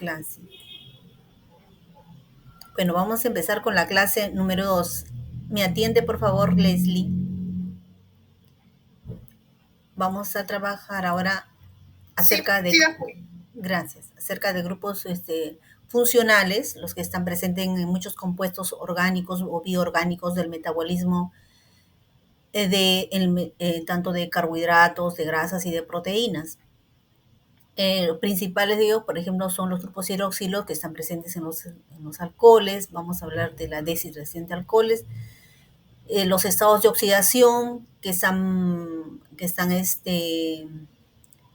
clase. Bueno, vamos a empezar con la clase número 2. ¿Me atiende, por favor, Leslie? Vamos a trabajar ahora Sí, acerca de, sí, ya fui. gracias, acerca de grupos funcionales, los que están presentes en muchos compuestos orgánicos o bioorgánicos del metabolismo tanto de carbohidratos, de grasas y de proteínas. Los principales de ellos, por ejemplo, son los grupos hidroxilos que están presentes en los alcoholes. Vamos a hablar de la deshidratación de alcoholes. Los estados de oxidación que están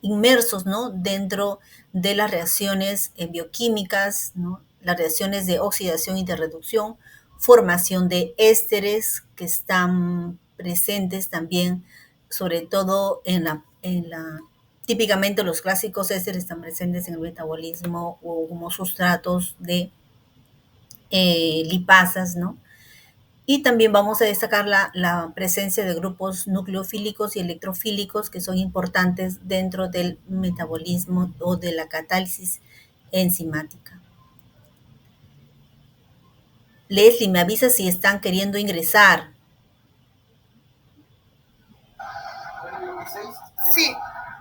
inmersos, ¿no?, dentro de las reacciones bioquímicas, ¿no?, las reacciones de oxidación y de reducción, formación de ésteres que están presentes también, sobre todo típicamente los clásicos ésteres están presentes en el metabolismo o como sustratos de lipasas, ¿no? Y también vamos a destacar la presencia de grupos nucleofílicos y electrofílicos que son importantes dentro del metabolismo o de la catálisis enzimática. Leslie, me avisa si están queriendo ingresar. Sí,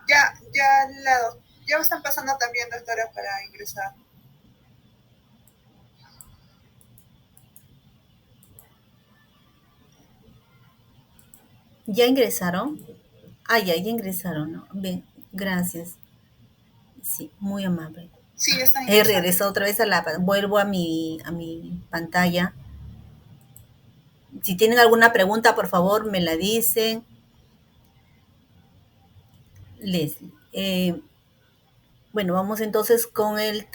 ya me están pasando también, doctora, para ingresar. ¿Ya ingresaron? Ah, ya ingresaron, ¿no? Bien, gracias. Sí, muy amable. Sí, ya están He ingresando. regresado otra vez vuelvo a mi pantalla. Si tienen alguna pregunta, por favor, me la dicen. Leslie. Bueno, vamos entonces con una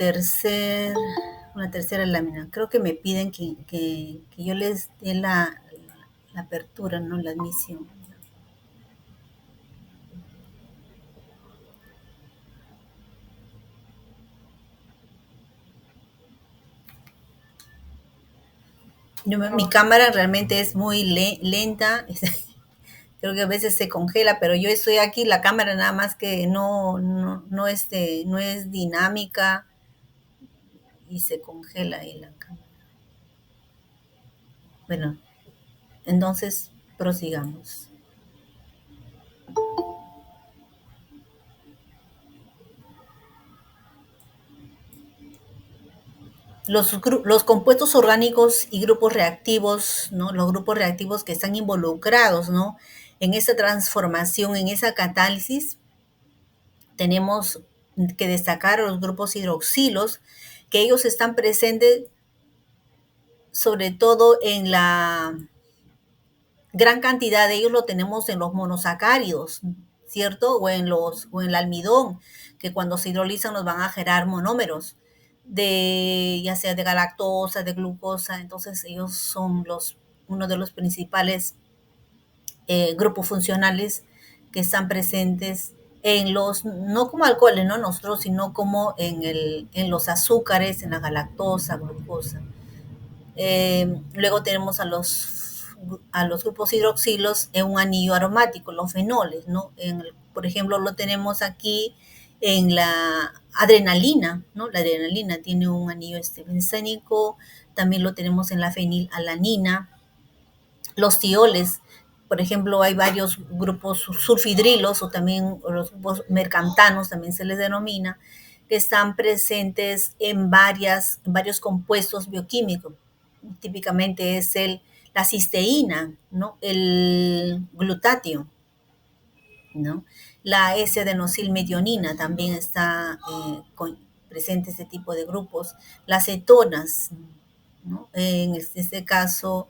tercera lámina. Creo que me piden que yo les dé la apertura, no la admisión. Mi cámara realmente es muy lenta. Creo que a veces se congela, pero yo estoy aquí, la cámara nada más que no es dinámica y se congela ahí la cámara. Bueno, entonces prosigamos. Los compuestos orgánicos y grupos reactivos, ¿no? Los grupos reactivos que están involucrados, ¿no?, en esa transformación, en esa catálisis, tenemos que destacar a los grupos hidroxilos, que ellos están presentes sobre todo en la gran cantidad de ellos lo tenemos en los monosacáridos, ¿cierto? O en el almidón, que cuando se hidrolizan nos van a generar monómeros ya sea de galactosa, de glucosa. Entonces ellos son uno de los principales grupos funcionales que están presentes no como alcoholes, ¿no?, nosotros, sino como en los azúcares, en la galactosa, glucosa. Luego tenemos a los grupos hidroxilos en un anillo aromático, los fenoles, ¿no? Por ejemplo, lo tenemos aquí en la adrenalina, ¿no? La adrenalina tiene un anillo bencénico, también lo tenemos en la fenilalanina, los tioles, por ejemplo, hay varios grupos sulfidrilos o los grupos mercaptanos, también se les denomina, que están presentes en varios compuestos bioquímicos. Típicamente es la cisteína, ¿no?, el glutatio, ¿no? La S-adenosilmetionina también está presente ese tipo de grupos. Las cetonas, ¿no? En este caso,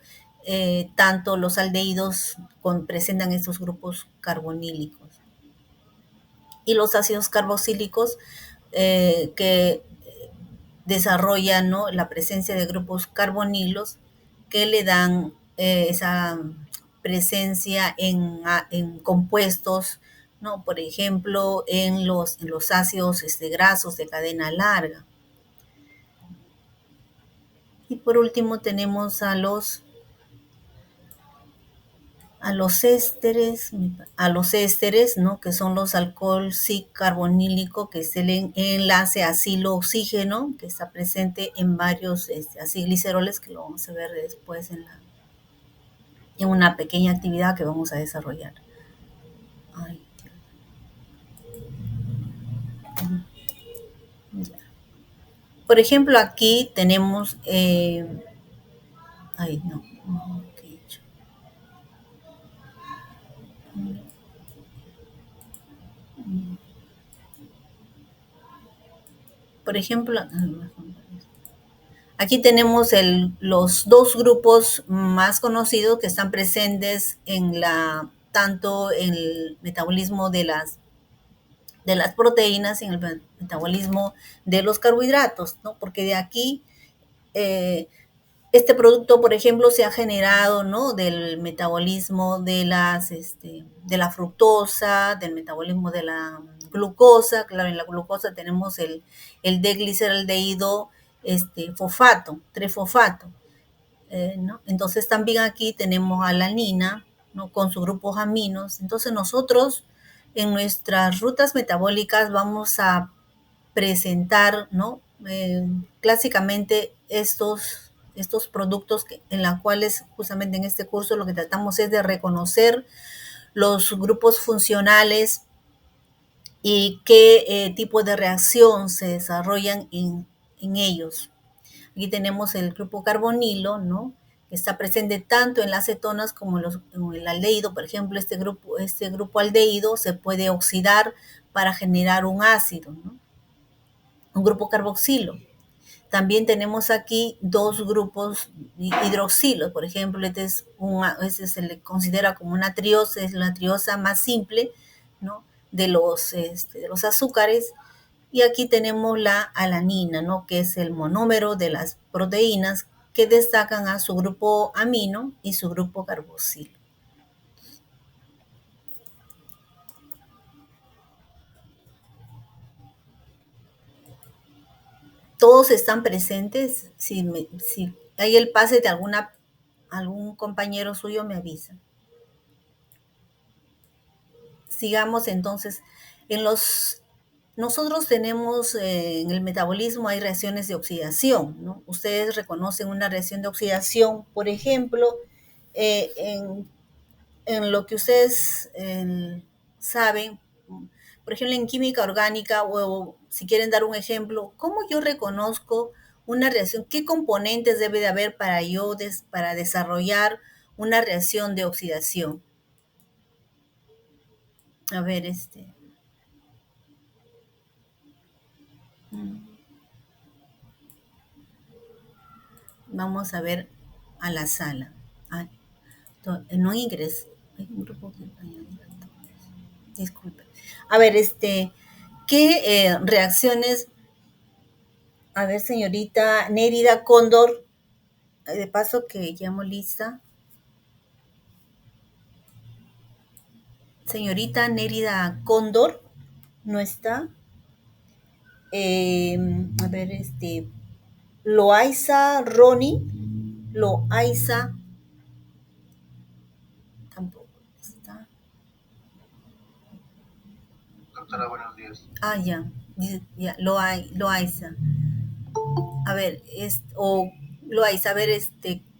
tanto los aldehídos presentan estos grupos carbonílicos. Y los ácidos carboxílicos que desarrollan, ¿no?, la presencia de grupos carbonilos que le dan esa presencia en compuestos, ¿no? Por ejemplo, en los ácidos grasos de cadena larga. Y por último tenemos a los a los ésteres, ¿no? Que son los alcohol carbonílico, que es el enlace acilo-oxígeno, que está presente en varios acilgliceroles, que lo vamos a ver después en una pequeña actividad que vamos a desarrollar. Ay, ya. Por ejemplo, aquí tenemos, ay, no, ¿qué he hecho? Por ejemplo, aquí tenemos los dos grupos más conocidos que están presentes tanto en el metabolismo de las proteínas y en el metabolismo de los carbohidratos, ¿no? Porque de aquí eh, este producto, por ejemplo, se ha generado, ¿no? Del metabolismo de la fructosa, del metabolismo de la glucosa. Claro, en la glucosa tenemos el D-gliceraldehído fosfato, 3-fosfato. ¿No? Entonces también aquí tenemos alanina, ¿no? Con sus grupos aminos. Entonces nosotros en nuestras rutas metabólicas vamos a presentar, ¿no? Clásicamente estos productos en los cuales justamente en este curso lo que tratamos es de reconocer los grupos funcionales y qué tipo de reacción se desarrollan en ellos. Aquí tenemos el grupo carbonilo, ¿no? Que está presente tanto en las cetonas como en el aldehído. Por ejemplo, este grupo aldehído se puede oxidar para generar un ácido, ¿no? Un grupo carboxilo. También tenemos aquí dos grupos hidroxilos, por ejemplo, este se le considera como una triosa, es la triosa más simple, ¿no? De los azúcares. Y aquí tenemos la alanina, ¿no? Que es el monómero de las proteínas que destacan a su grupo amino y su grupo carboxilo. Todos están presentes. Si hay el pase de algún compañero suyo, me avisa. Sigamos entonces. Nosotros tenemos en el metabolismo hay reacciones de oxidación, ¿no? Ustedes reconocen una reacción de oxidación, por ejemplo, eh, en, en lo que ustedes saben, por ejemplo, en química orgánica, o si quieren dar un ejemplo, ¿cómo yo reconozco una reacción? ¿Qué componentes debe de haber para desarrollar una reacción de oxidación? A ver, vamos a ver a la sala. Ah, no ingreso. Hay un grupo que disculpe. A ver, ¿qué reacciones? A ver, señorita Nérida Cóndor, de paso que llamo lista. Señorita Nérida Cóndor, ¿no está? A ver, Loaiza Ronnie, Loaiza, tampoco está. Doctora, buenos días. Ah, ya, Loaiza. A ver, Loaiza, a ver,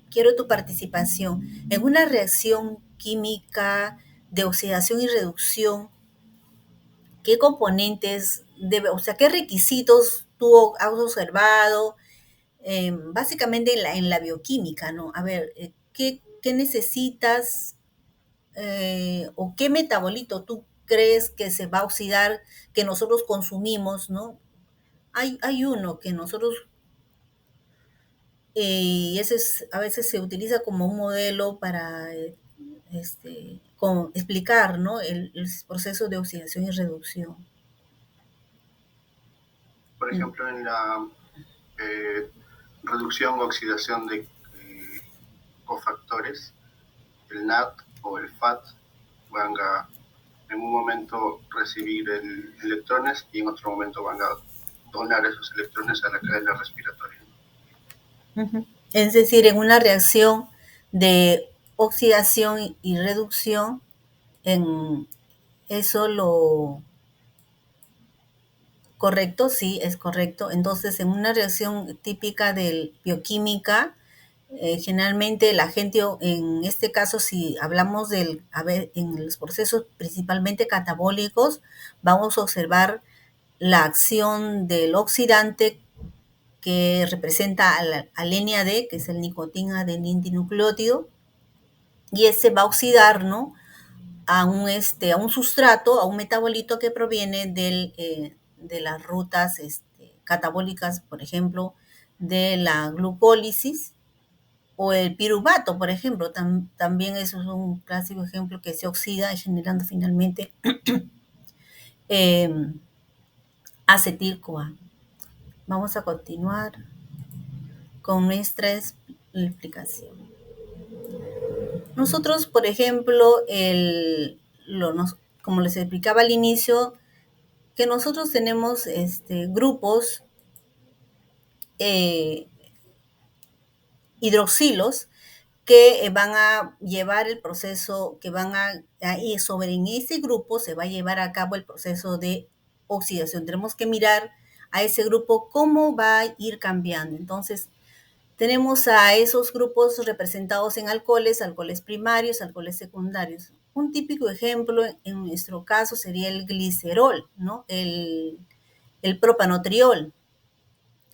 quiero tu participación. En una reacción química de oxidación y reducción, ¿qué componentes o sea, qué requisitos tú has observado? Básicamente en la bioquímica, ¿no? A ver, ¿qué necesitas o qué metabolito tú crees que se va a oxidar que nosotros consumimos, ¿no? Hay uno que nosotros, y a veces se utiliza como un modelo para explicar, ¿no? El proceso de oxidación y reducción. Por ejemplo, en la reducción o oxidación de cofactores, el NAT o el FAT van a en un momento recibir electrones y en otro momento van a donar esos electrones a la cadena respiratoria. Es decir, en una reacción de oxidación y reducción, en eso lo correcto, sí, es correcto. Entonces, en una reacción típica de bioquímica, generalmente el agente, en este caso, si hablamos en los procesos principalmente catabólicos, vamos a observar la acción del oxidante que representa al NAD, que es el nicotina-adenindinucleótido, y ese va a oxidar, ¿no?, a un sustrato, a un metabolito que proviene de las rutas catabólicas, por ejemplo, de la glucólisis o el piruvato, por ejemplo. También eso es un clásico ejemplo que se oxida generando finalmente eh, acetil-CoA. Vamos a continuar con nuestra explicación. Nosotros, por ejemplo, como les explicaba al inicio, que nosotros tenemos grupos hidroxilos que van a llevar el proceso, y en ese grupo se va a llevar a cabo el proceso de oxidación. Tenemos que mirar a ese grupo cómo va a ir cambiando. Entonces, tenemos a esos grupos representados en alcoholes primarios, alcoholes secundarios. Un típico ejemplo en nuestro caso sería el glicerol, ¿no? El propanotriol.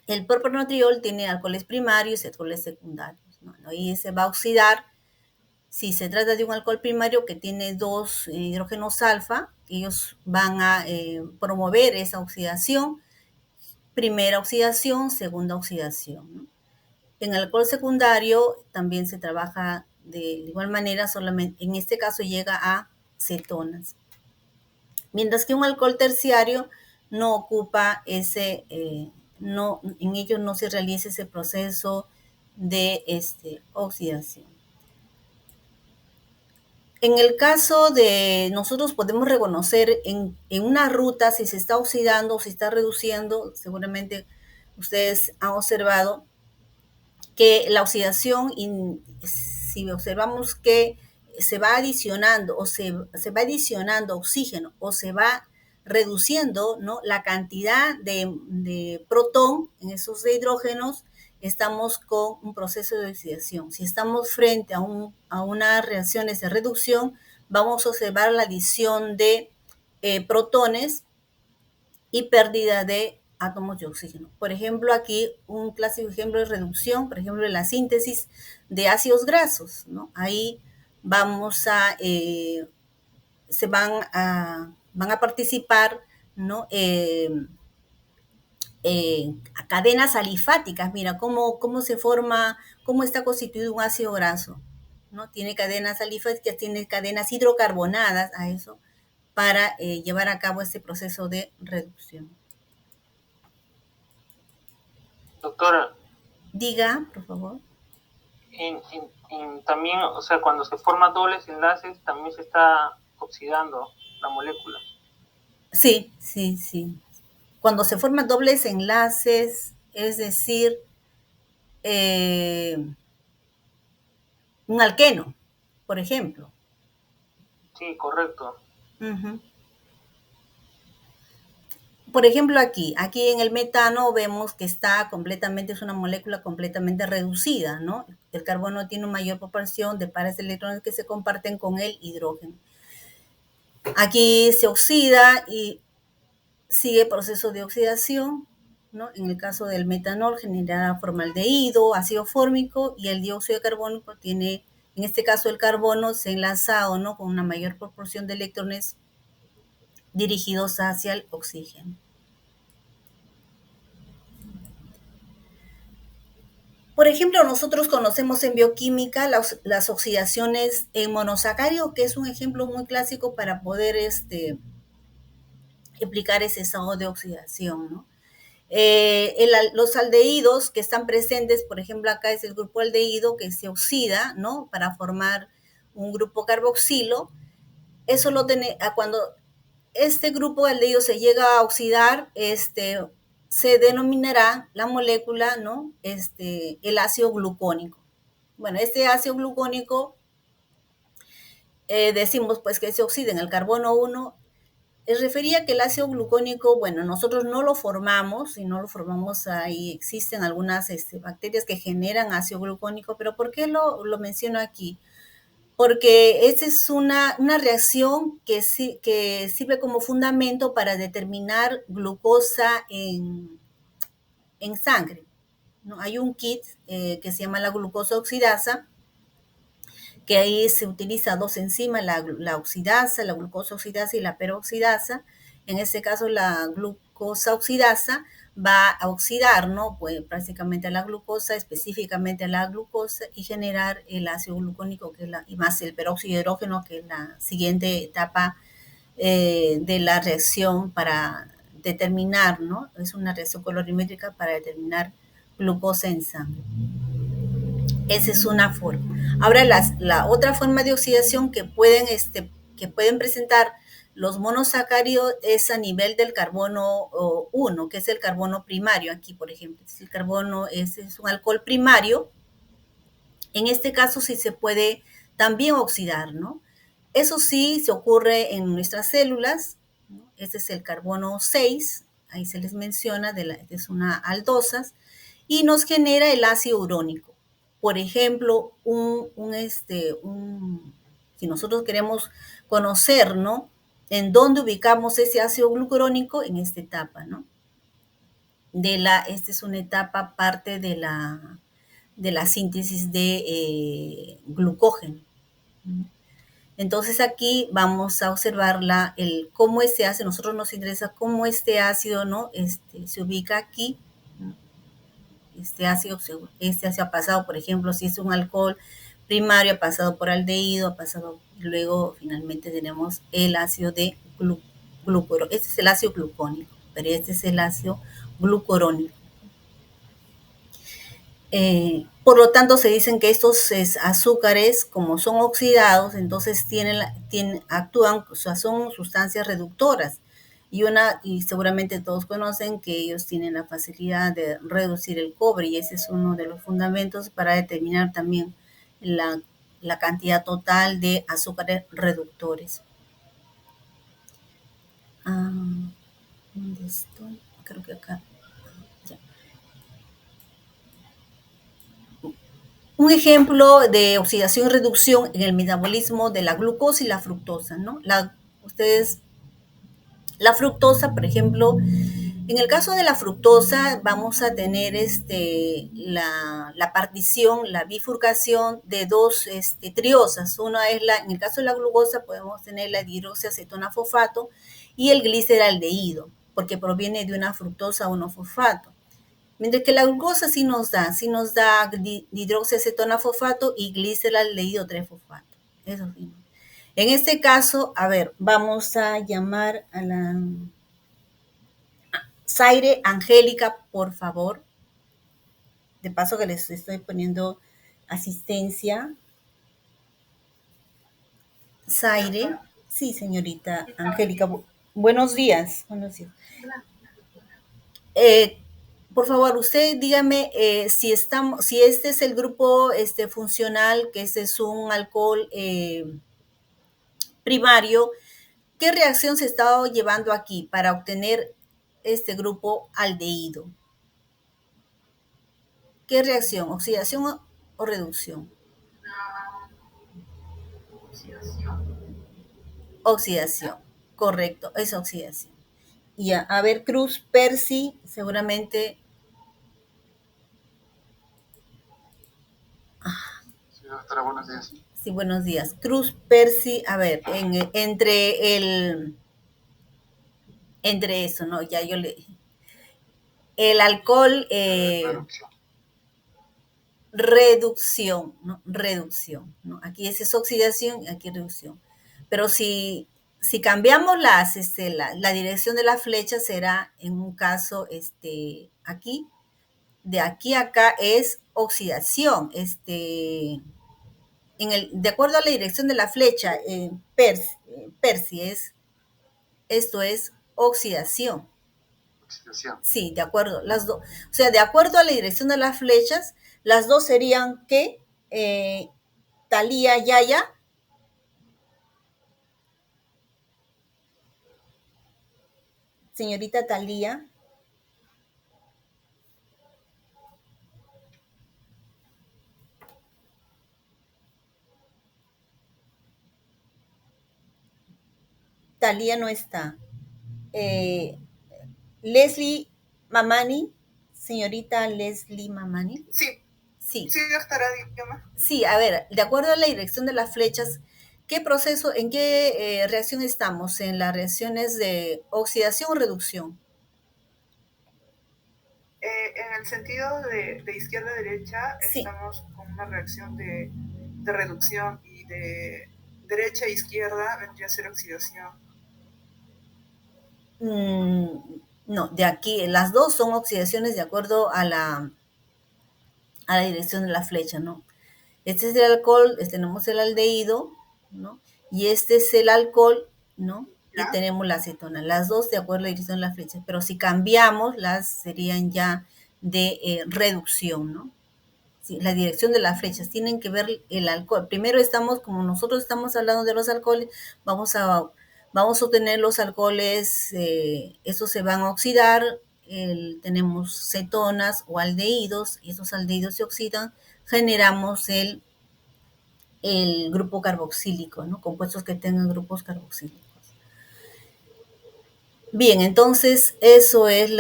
El propanotriol tiene alcoholes primarios y alcoholes secundarios, ¿no? Ahí se va a oxidar. Si se trata de un alcohol primario que tiene 2 hidrógenos alfa, ellos van a promover esa oxidación, primera oxidación, segunda oxidación, ¿no? En el alcohol secundario también se trabaja de igual manera, solamente en este caso llega a cetonas. Mientras que un alcohol terciario no ocupa en ellos no se realiza ese proceso de oxidación. En el caso de nosotros podemos reconocer en una ruta si se está oxidando o si está reduciendo. Seguramente ustedes han observado que la oxidación, si observamos que se va adicionando se va adicionando oxígeno o se va reduciendo, ¿no?, la cantidad de protón en esos hidrógenos, estamos con un proceso de oxidación. Si estamos frente a unas reacciones de reducción, vamos a observar la adición de protones y pérdida de átomos de oxígeno. Por ejemplo, aquí un clásico ejemplo de reducción, por ejemplo, en la síntesis de ácidos grasos, ¿no? Ahí van a participar, ¿no?, cadenas alifáticas. Mira cómo se forma, cómo está constituido un ácido graso, ¿no? Tiene cadenas alifáticas, tiene cadenas hidrocarbonadas a eso, para llevar a cabo este proceso de reducción. Doctora. Diga, por favor. También, o sea, cuando se forman dobles enlaces, también se está oxidando la molécula. Sí. Cuando se forman dobles enlaces, es decir, un alqueno, por ejemplo. Sí, correcto. Uh-huh. Por ejemplo, aquí en el metano vemos que es una molécula completamente reducida, ¿no? El carbono tiene una mayor proporción de pares de electrones que se comparten con el hidrógeno. Aquí se oxida y sigue el proceso de oxidación, ¿no? En el caso del metanol genera formaldehído, ácido fórmico, y el dióxido de carbono tiene, en este caso el carbono, se ha enlazado, ¿no?, con una mayor proporción de electrones dirigidos hacia el oxígeno. Por ejemplo, nosotros conocemos en bioquímica las oxidaciones en monosacáridos, que es un ejemplo muy clásico para poder explicar ese estado de oxidación, ¿no? Los aldehídos que están presentes, por ejemplo, acá es el grupo aldehído que se oxida, ¿no?, para formar un grupo carboxilo. Eso cuando este grupo de aldehído se llega a oxidar, se denominará la molécula, ¿no?, el ácido glucónico. Bueno, este ácido glucónico decimos pues que se oxida en el carbono 1, refería que el ácido glucónico, bueno, nosotros no lo formamos, y no lo formamos ahí, existen algunas bacterias que generan ácido glucónico, pero ¿por qué lo menciono aquí? Porque esa es una reacción que sirve como fundamento para determinar glucosa en sangre, ¿no? Hay un kit que se llama la glucosa oxidasa, que ahí se utiliza dos enzimas, la oxidasa, la glucosa oxidasa y la peroxidasa. En este caso, la glucosa oxidasa va a oxidar, ¿no? Pues prácticamente a la glucosa, específicamente a la glucosa, y generar el ácido glucónico, y más el peróxido de hidrógeno, que es la siguiente etapa de la reacción para determinar, ¿no? Es una reacción colorimétrica para determinar glucosa en sangre. Esa es una forma. Ahora, la otra forma de oxidación que pueden presentar los monosacáridos es a nivel del carbono 1, que es el carbono primario. Aquí, por ejemplo, el carbono es un alcohol primario. En este caso sí se puede también oxidar, ¿no? Eso sí se ocurre en nuestras células, ¿no? Este es el carbono 6, ahí se les menciona, es una aldosas, y nos genera el ácido urónico. Por ejemplo, si nosotros queremos conocer, ¿no?, en dónde ubicamos ese ácido glucurónico, en esta etapa, ¿no? Esta es una etapa parte de la síntesis de glucógeno. Entonces aquí vamos a observar cómo este ácido, nosotros nos interesa cómo este ácido, ¿no?, se ubica aquí. Este ácido ha pasado, por ejemplo, si es un alcohol primario, ha pasado por aldehído, luego finalmente tenemos el ácido de glucurónico. Este es el ácido glucónico, pero este es el ácido glucurónico. Por lo tanto, se dicen que estos azúcares, como son oxidados, entonces actúan, o sea, son sustancias reductoras. Y seguramente todos conocen que ellos tienen la facilidad de reducir el cobre, y ese es uno de los fundamentos para determinar también la cantidad total de azúcares reductores. ¿Dónde estoy? Creo que acá. Ya. Un ejemplo de oxidación y reducción en el metabolismo de la glucosa y la fructosa, ¿no? La fructosa, por ejemplo, en el caso de la fructosa vamos a tener la partición, la bifurcación de dos triosas. Una es en el caso de la glucosa podemos tener la dihidroxiacetona-fosfato y el gliceraldehído, porque proviene de una fructosa 1-fosfato. Mientras que la glucosa sí nos da dihidroxiacetona-fosfato y gliceraldehído 3-fosfato. Eso sí. En este caso, a ver, vamos a llamar a la Zaire Angélica, por favor. De paso que les estoy poniendo asistencia. Zaire. Sí, señorita Angélica. Buenos días. Buenos días. Por favor, usted dígame si este es el grupo funcional, que ese es un alcohol primario. ¿Qué reacción se está llevando aquí para obtener este grupo aldehído? ¿Qué reacción? ¿Oxidación o reducción? Oxidación. Correcto, es oxidación. Y a ver, Cruz, Percy, seguramente. Sí, doctora, buenos días. Sí, buenos días. Cruz, Percy, a ver, entre eso, ¿no? Ya yo le... El alcohol... reducción, ¿no? Reducción, ¿no? Aquí es oxidación y aquí reducción. Pero si cambiamos la dirección de la flecha, será en un caso aquí, de aquí a acá es oxidación. De acuerdo a la dirección de la flecha, Percy, esto es oxidación. Sí, de acuerdo, las dos. O sea, de acuerdo a la dirección de las flechas, las dos serían ¿qué? Talía, Yaya. Señorita Talía. Talía no está. Leslie Mamani, señorita Leslie Mamani. Sí, Sí. sí, doctora, dígame. Sí, a ver, de acuerdo a la dirección de las flechas, ¿qué proceso, en qué reacción estamos? ¿En las reacciones de oxidación o reducción? En el sentido de izquierda a derecha, Sí. estamos con una reacción de reducción, y de derecha a izquierda vendría a ser oxidación. No, de aquí, las dos son oxidaciones de acuerdo a la dirección de la flecha, ¿no? Este es el alcohol, tenemos el aldehído, ¿no? Y este es el alcohol, ¿no? Y ¿Ya? tenemos la acetona, las dos de acuerdo a la dirección de la flecha, pero si cambiamos, las serían ya de reducción, ¿no? Sí, la dirección de las flechas, tienen que ver el alcohol. Primero estamos, como nosotros estamos hablando de los alcoholes, vamos a obtener los alcoholes, estos se van a oxidar, tenemos cetonas o aldehídos, y esos aldehídos se oxidan, generamos el grupo carboxílico, ¿no? Compuestos que tengan grupos carboxílicos. Bien, entonces eso es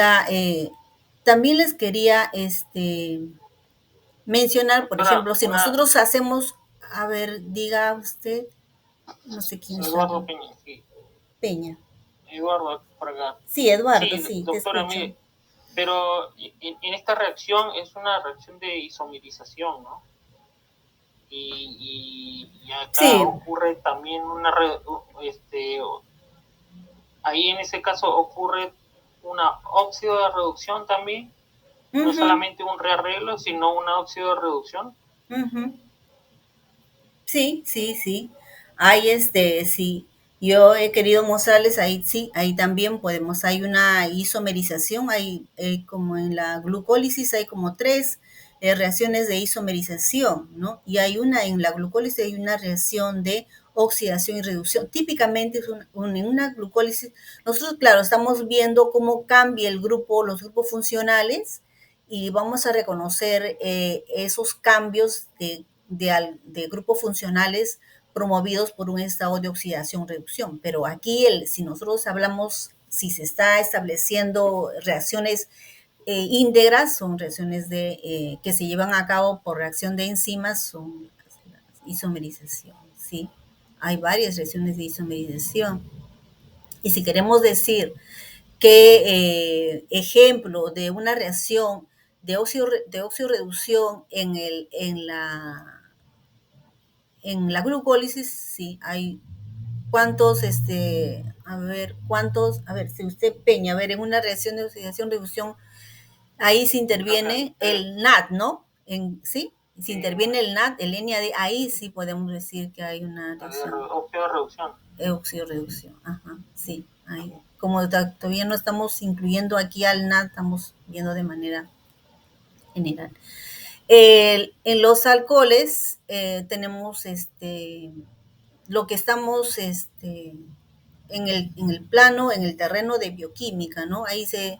también les quería mencionar, por ejemplo, si nosotros hacemos, a ver, diga usted, no sé quién es. Eduardo Peña, sí. Peña. Eduardo, por acá. Sí, Eduardo, sí, doctora, te escucho. Pero en esta reacción es una reacción de isomerización, ¿no? Y acá sí ocurre también ahí en ese caso ocurre una óxido de reducción también, no solamente un rearreglo, sino una óxido de reducción. Sí, sí, sí. Hay sí. Yo he querido mostrarles ahí, sí, ahí también hay una isomerización, hay como en la glucólisis hay como 3 reacciones de isomerización, ¿no? Y en la glucólisis hay una reacción de oxidación y reducción. Típicamente en una glucólisis, nosotros, claro, estamos viendo cómo cambia los grupos funcionales, y vamos a reconocer esos cambios de grupos funcionales promovidos por un estado de oxidación-reducción. Pero aquí, si nosotros hablamos, si se está estableciendo reacciones íntegras, son reacciones que se llevan a cabo por reacción de enzimas, son isomerización, ¿sí? Hay varias reacciones de isomerización. Y si queremos decir qué ejemplo de una reacción de oxidorreducción en la glucólisis, sí, hay cuántos, si usted Peña, a ver, en una reacción de oxidación-reducción, ahí se interviene el NAD, ¿no? ¿Sí? Si interviene el NAD, el NAD, ahí sí podemos decir que hay una reacción. Oxidorreducción. Oxidorreducción, ajá, sí, ahí. Como todavía no estamos incluyendo aquí al NAD, estamos viendo de manera general. En los alcoholes tenemos lo que estamos en el plano, en el terreno de bioquímica, ¿no? Ahí se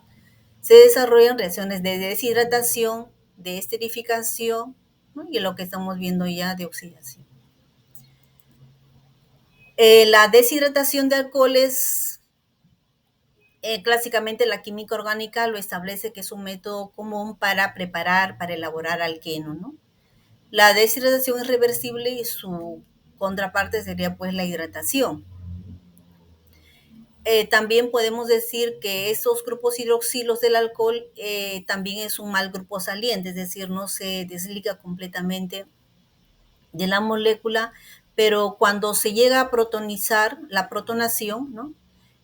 desarrollan reacciones de deshidratación, de esterificación, ¿no? Y lo que estamos viendo ya de oxidación. La deshidratación de alcoholes, clásicamente la química orgánica lo establece que es un método común para elaborar alqueno, ¿no? La deshidratación es reversible y su contraparte sería pues la hidratación. También podemos decir que esos grupos hidroxilos del alcohol también es un mal grupo saliente, es decir, no se desliga completamente de la molécula, pero cuando se llega a protonizar, la protonación, ¿no?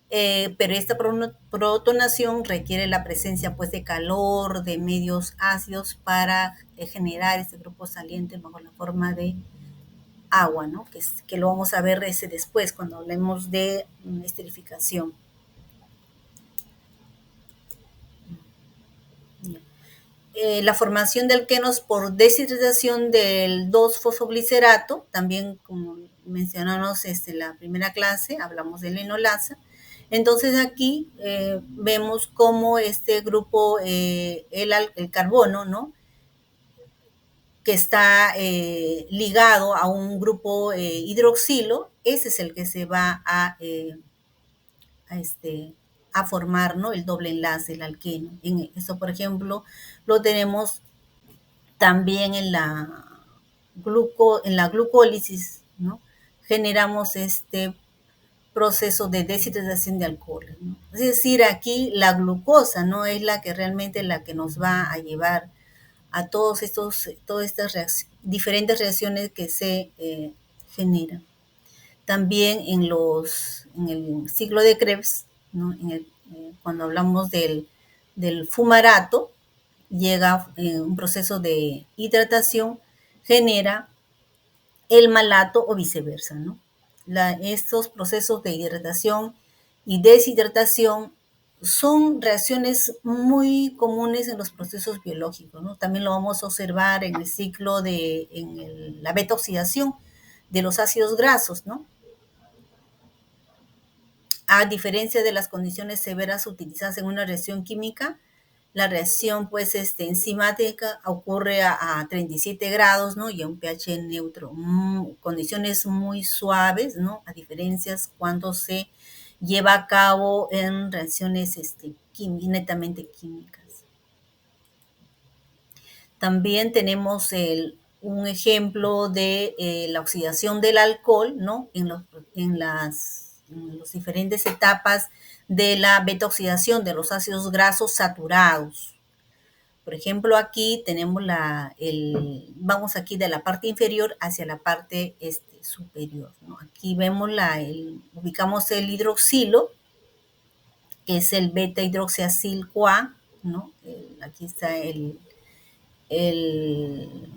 Pero esta protonación requiere la presencia pues de calor, de medios ácidos para generar este grupo saliente bajo la forma de agua, ¿no? Que lo vamos a ver después cuando hablemos de esterificación. La formación de alquenos por deshidratación del 2-fosfoglicerato, también como mencionamos la primera clase, hablamos de la enolasa. Entonces aquí vemos cómo este grupo, el carbono, ¿no? Que está ligado a un grupo hidroxilo, ese es el que se va a formar, ¿no? El doble enlace, el alqueno. Eso, por ejemplo, lo tenemos también en la glucólisis, ¿no? Generamos este proceso de deshidratación de alcoholes, ¿no? Es decir, aquí la glucosa no es la que realmente la que nos va a llevar a todas estas diferentes reacciones que se generan. También en el ciclo de Krebs, ¿no? Cuando hablamos del fumarato, llega un proceso de hidratación, genera el malato o viceversa, ¿no? Estos procesos de hidratación y deshidratación son reacciones muy comunes en los procesos biológicos, ¿no? También lo vamos a observar en el ciclo la beta oxidación de los ácidos grasos, ¿no? A diferencia de las condiciones severas utilizadas en una reacción química, la reacción pues enzimática ocurre a 37 grados, ¿no? Y a un pH neutro, condiciones muy suaves, ¿no? A diferencias cuando se lleva a cabo en reacciones netamente químicas. También tenemos un ejemplo de la oxidación del alcohol, ¿no? En las diferentes etapas de la beta oxidación de los ácidos grasos saturados. Por ejemplo, aquí tenemos vamos aquí de la parte inferior hacia la parte superior, ¿no? Aquí vemos ubicamos el hidroxilo, que es el beta hidroxiacil-CoA, ¿no? Aquí está el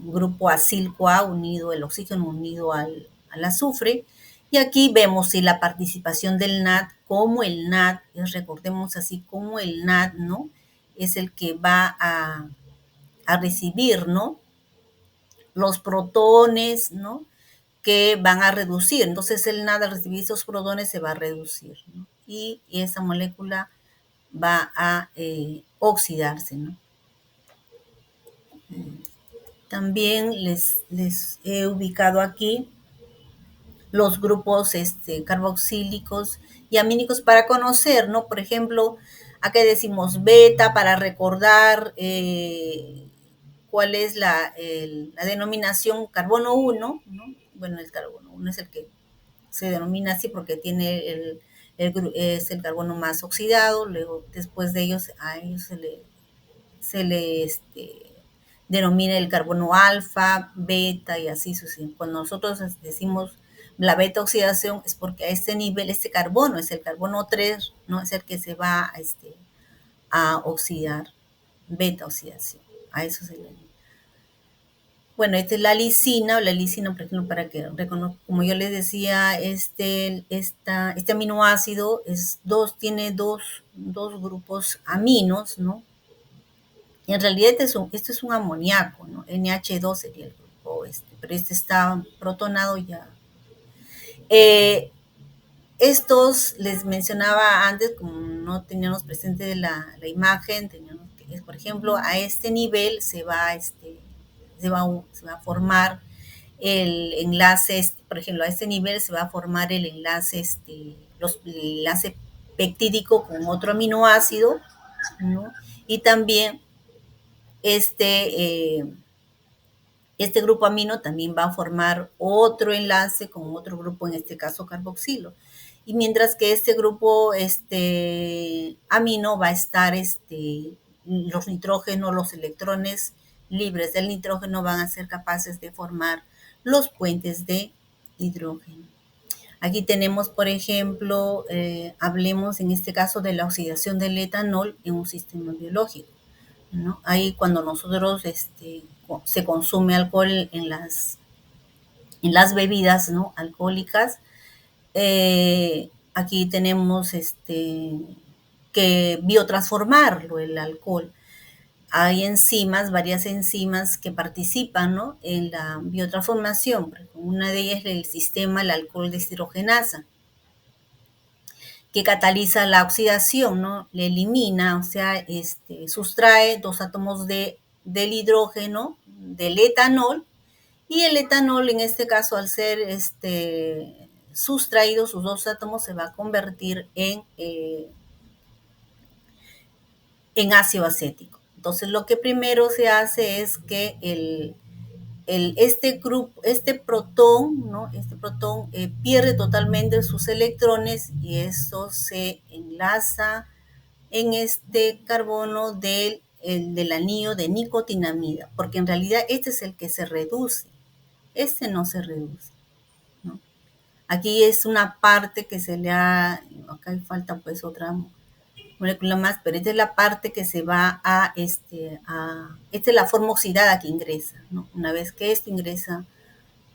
grupo acil-CoA unido, el oxígeno unido al azufre. Y aquí vemos la participación del NAD, como el NAD, recordemos así, como el NAD, ¿no? Es el que va a recibir, ¿no? Los protones, ¿no? Que van a reducir. Entonces el NAD al recibir esos protones se va a reducir, ¿no? Y esa molécula va a oxidarse, ¿no? También les he ubicado aquí los grupos carboxílicos y amínicos para conocer, ¿no? Por ejemplo, acá decimos beta para recordar cuál es la denominación carbono 1, ¿no? Bueno, el carbono 1 es el que se denomina así porque tiene es el carbono más oxidado, luego después de ellos a ellos se le denomina el carbono alfa, beta y así sucesivamente. Cuando nosotros decimos la beta oxidación es porque a este nivel, este carbono es el carbono 3, ¿no? Es el que se va a oxidar, beta oxidación. A eso se le. Bueno, esta es la lisina, por ejemplo, para que reconozca, como yo les decía, este aminoácido tiene dos grupos aminos, ¿no? Y en realidad este es un amoníaco, ¿no? NH2 sería el grupo pero este está protonado ya. Estos les mencionaba antes, como no teníamos presente la imagen, teníamos que, por ejemplo, a este nivel se va a formar el enlace, por ejemplo, a este nivel se va a formar el enlace, el enlace peptídico con otro aminoácido, ¿no? Y también este grupo amino también va a formar otro enlace con otro grupo, en este caso carboxilo. Y mientras que este grupo amino va a estar, los nitrógenos, los electrones libres del nitrógeno van a ser capaces de formar los puentes de hidrógeno. Aquí tenemos, por ejemplo, hablemos en este caso de la oxidación del etanol en un sistema biológico, ¿no? Ahí cuando nosotros se consume alcohol en las bebidas, ¿no? Alcohólicas, aquí tenemos que biotransformarlo, el alcohol. Hay enzimas, varias enzimas que participan, ¿no? En la biotransformación. Una de ellas es el sistema, el alcohol deshidrogenasa. que cataliza la oxidación, ¿no? Le elimina, o sea, sustrae 2 átomos del hidrógeno, del etanol, y el etanol, en este caso, al ser sustraído, sus 2 átomos se va a convertir en ácido acético. Entonces, lo que primero se hace es que este protón, ¿no? Este protón pierde totalmente sus electrones y eso se enlaza en este carbono del anillo de nicotinamida, porque en realidad este es el que se reduce, este no se reduce, ¿no? Aquí es una parte que se le ha, acá falta pues otra molécula más, pero esta es la parte que se va esta es la forma oxidada que ingresa, ¿no? Una vez que esto ingresa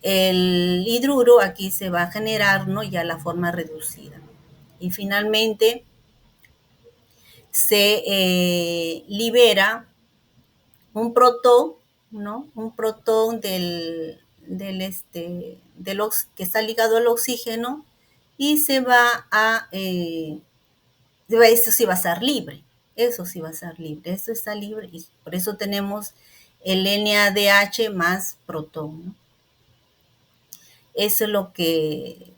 el hidruro, aquí se va a generar, ¿no? Ya la forma reducida. Y finalmente se libera un protón, ¿no? Un protón que está ligado al oxígeno y se va a eso sí va a estar libre, eso sí va a estar libre, eso está libre y por eso tenemos el NADH más protón, ¿no? Eso es lo que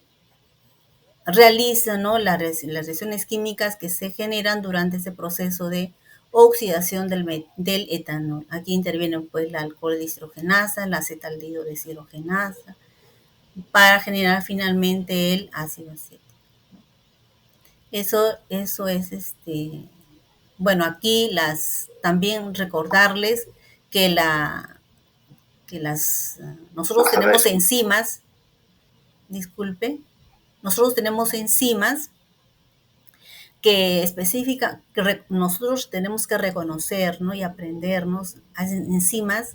realiza, ¿no? Las reacciones químicas que se generan durante ese proceso de oxidación del etanol. Aquí intervienen pues la alcohol deshidrogenasa, la acetaldehído deshidrogenasa, para generar finalmente el ácido acético. Eso es bueno, aquí también recordarles que nosotros tenemos enzimas, disculpe, nosotros tenemos enzimas que nosotros tenemos que reconocer, ¿no? Y aprendernos enzimas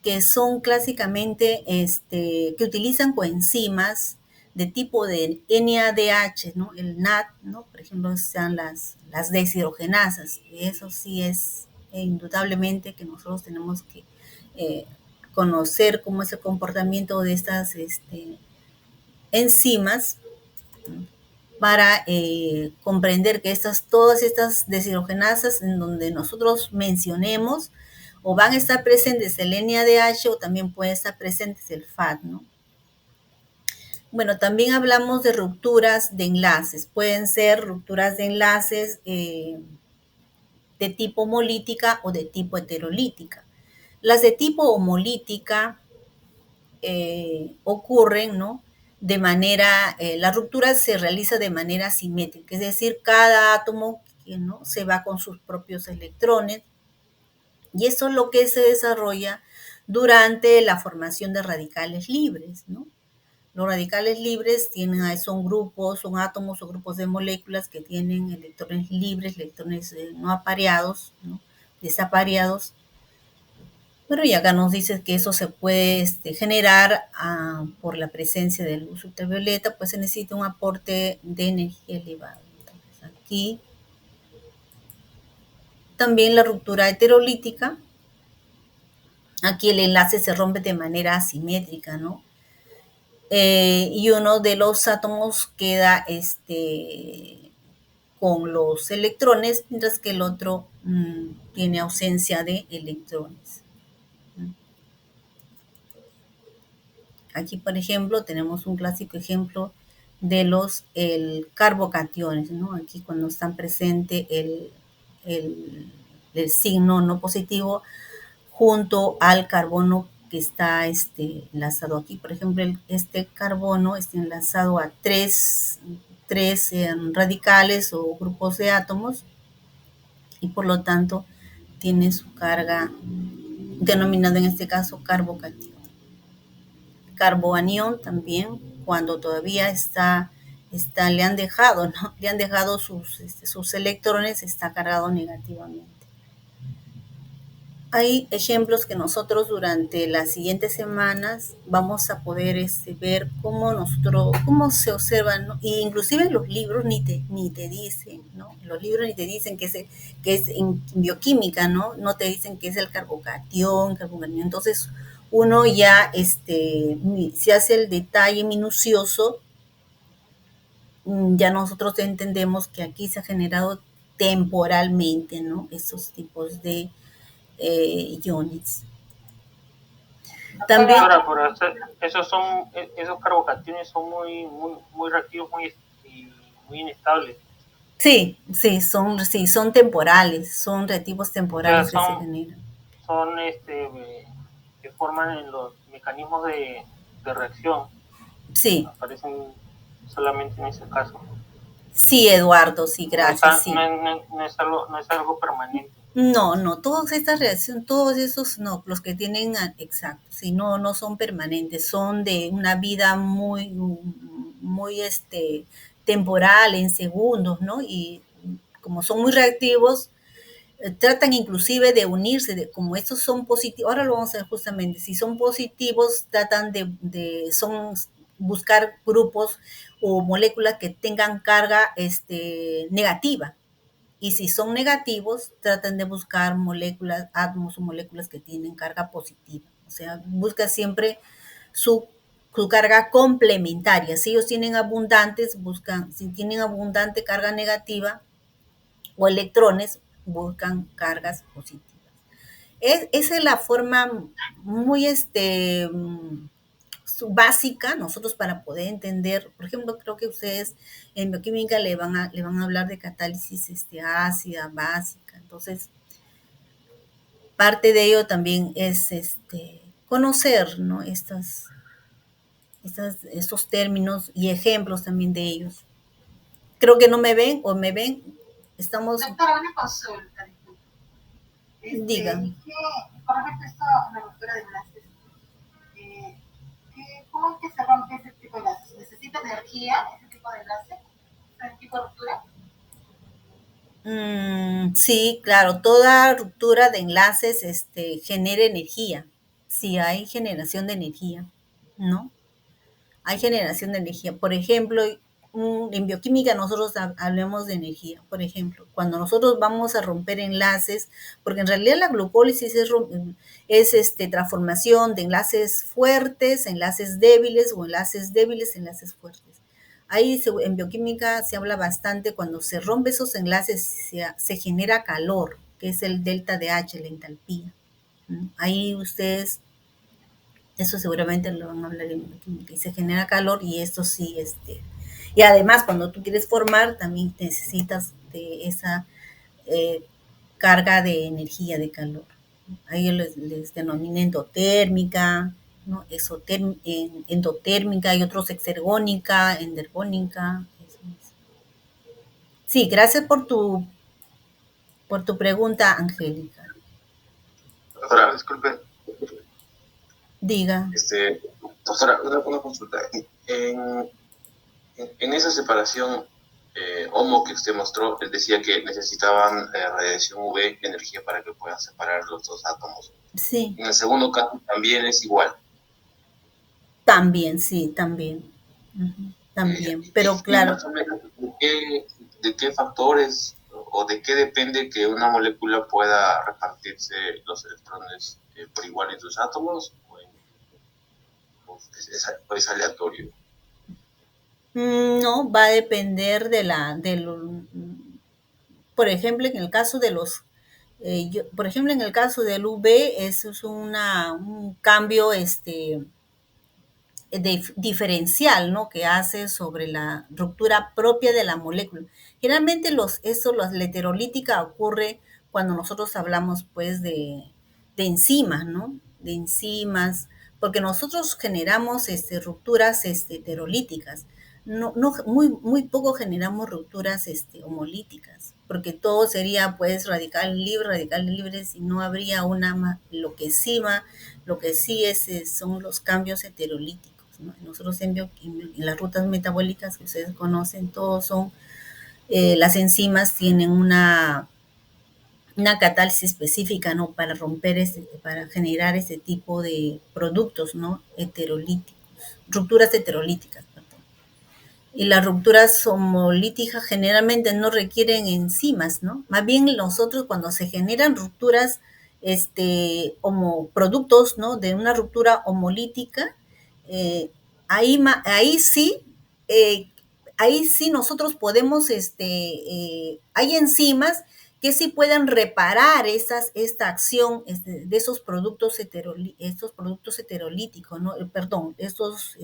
que son clásicamente, que utilizan coenzimas de tipo de NADH, ¿no? El NAD, ¿no? Por ejemplo, sean las deshidrogenasas. Eso sí es indudablemente que nosotros tenemos que conocer cómo es el comportamiento de estas enzimas, ¿no? Para comprender que todas estas deshidrogenasas en donde nosotros mencionemos o van a estar presentes el NADH o también puede estar presentes el FAT, ¿no? Bueno, también hablamos de rupturas de enlaces. Pueden ser rupturas de enlaces de tipo homolítica o de tipo heterolítica. Las de tipo homolítica ocurren, ¿no? De manera, la ruptura se realiza de manera simétrica, es decir, cada átomo, ¿no? Se va con sus propios electrones y eso es lo que se desarrolla durante la formación de radicales libres, ¿no? Los radicales libres son grupos, son átomos o grupos de moléculas que tienen electrones libres, electrones no apareados, ¿no? Desapareados. Pero y acá nos dice que eso se puede generar por la presencia de luz ultravioleta, pues se necesita un aporte de energía elevado. Entonces aquí también la ruptura heterolítica, aquí el enlace se rompe de manera asimétrica, ¿no? Y uno de los átomos queda con los electrones, mientras que el otro tiene ausencia de electrones. Aquí, por ejemplo, tenemos un clásico ejemplo de los carbocationes, ¿no? Aquí cuando están presente el signo no positivo junto al carbono que está enlazado aquí. Por ejemplo, este carbono está enlazado a tres radicales o grupos de átomos y por lo tanto tiene su carga denominada en este caso carbocatión. Carboanión también, cuando todavía le han dejado, ¿no? Le han dejado sus electrones, está cargado negativamente. Hay ejemplos que nosotros durante las siguientes semanas vamos a poder ver cómo se observan, ¿no? Y inclusive los libros ni te dicen, ¿no? Los libros ni te dicen que es en bioquímica, ¿no? No te dicen que es el carbocatión. Entonces uno ya se hace el detalle minucioso ya nosotros entendemos que aquí se ha generado temporalmente, ¿no? Esos tipos de iones. También, Ahora, pero esos carbocationes son muy reactivos, muy inestables. sí, sí, son temporales, son reactivos O sea, temporales que se generan. son que forman en los mecanismos de reacción. Sí, Aparecen solamente en ese caso. sí, Eduardo, sí, gracias, sí. No es algo permanente. No, no, todas estas reacciones, todos esos, no, los que tienen, exacto, sí, no, no son permanentes, son de una vida muy, temporal, en segundos, ¿no? Y como son muy reactivos, tratan inclusive de unirse, como estos son positivos, ahora lo vamos a ver justamente, si son positivos, tratan buscar grupos o moléculas que tengan carga negativa, y si son negativos, tratan de buscar moléculas, átomos o moléculas que tienen carga positiva. O sea, busca siempre su, su carga complementaria. Si ellos tienen abundantes, si tienen abundante carga negativa o electrones, buscan cargas positivas. Esa es la forma muy básica, nosotros para poder entender, por ejemplo, creo que ustedes en bioquímica le van a hablar de catálisis ácida, básica, entonces parte de ello también es conocer, ¿no? Estos términos y ejemplos también de ellos. Creo que no me ven o me ven, estamos... Doctora, una consulta, disculpe. Diga. Con respecto a esto, la ruptura de enlaces, ¿cómo es que se rompe ese tipo de enlaces? ¿Necesita energía ese tipo de enlace? ¿Ese tipo de ruptura? Sí, claro, toda ruptura de enlaces genera energía. Sí, hay generación de energía, ¿no? Hay generación de energía. Por ejemplo, en bioquímica nosotros hablemos de energía. Por ejemplo, cuando nosotros vamos a romper enlaces, porque en realidad la glucólisis es transformación de enlaces fuertes a enlaces débiles o enlaces débiles a enlaces fuertes. Ahí en bioquímica se habla bastante cuando se rompe esos enlaces, se genera calor, que es el delta de H, la entalpía. Ahí ustedes, eso seguramente lo van a hablar en bioquímica, y se genera calor y esto sí, y además cuando tú quieres formar también necesitas de esa carga de energía, de calor. Ahí les denomina endotérmica, ¿no? Endotérmica y otros exergónica, endergónica. Sí, gracias por tu pregunta, Angélica. Doctora, disculpe. Diga. Doctora, una consulta. En esa separación HOMO que usted mostró, él decía que necesitaban radiación UV, energía para que puedan separar los dos átomos. Sí. En el segundo caso también es igual. También, sí, también. También, pero claro. ¿De qué factores o de qué depende que una molécula pueda repartirse los electrones por igual en sus átomos? ¿O es aleatorio? No, va a depender por ejemplo, en el caso de por ejemplo, en el caso del UV, eso es un cambio diferencial, ¿no? Que hace sobre la ruptura propia de la molécula. Generalmente la heterolítica ocurre cuando nosotros hablamos, pues, de enzimas, ¿no? De enzimas, porque nosotros generamos rupturas heterolíticas. No, muy poco generamos rupturas homolíticas, porque todo sería, pues, radicales libres, y no habría lo que sí son los cambios heterolíticos, ¿no? Nosotros en las rutas metabólicas que ustedes conocen, todos son, las enzimas tienen una catálisis específica, ¿no? Para generar este tipo de productos, ¿no? Heterolíticos, rupturas heterolíticas, perdón. Y las rupturas homolíticas generalmente no requieren enzimas, ¿no? Más bien nosotros cuando se generan rupturas, productos, ¿no? De una ruptura homolítica, ahí sí, ahí sí nosotros podemos, hay enzimas que sí pueden reparar esta acción de esos productos, estos productos heterolíticos, ¿no? Perdón, estos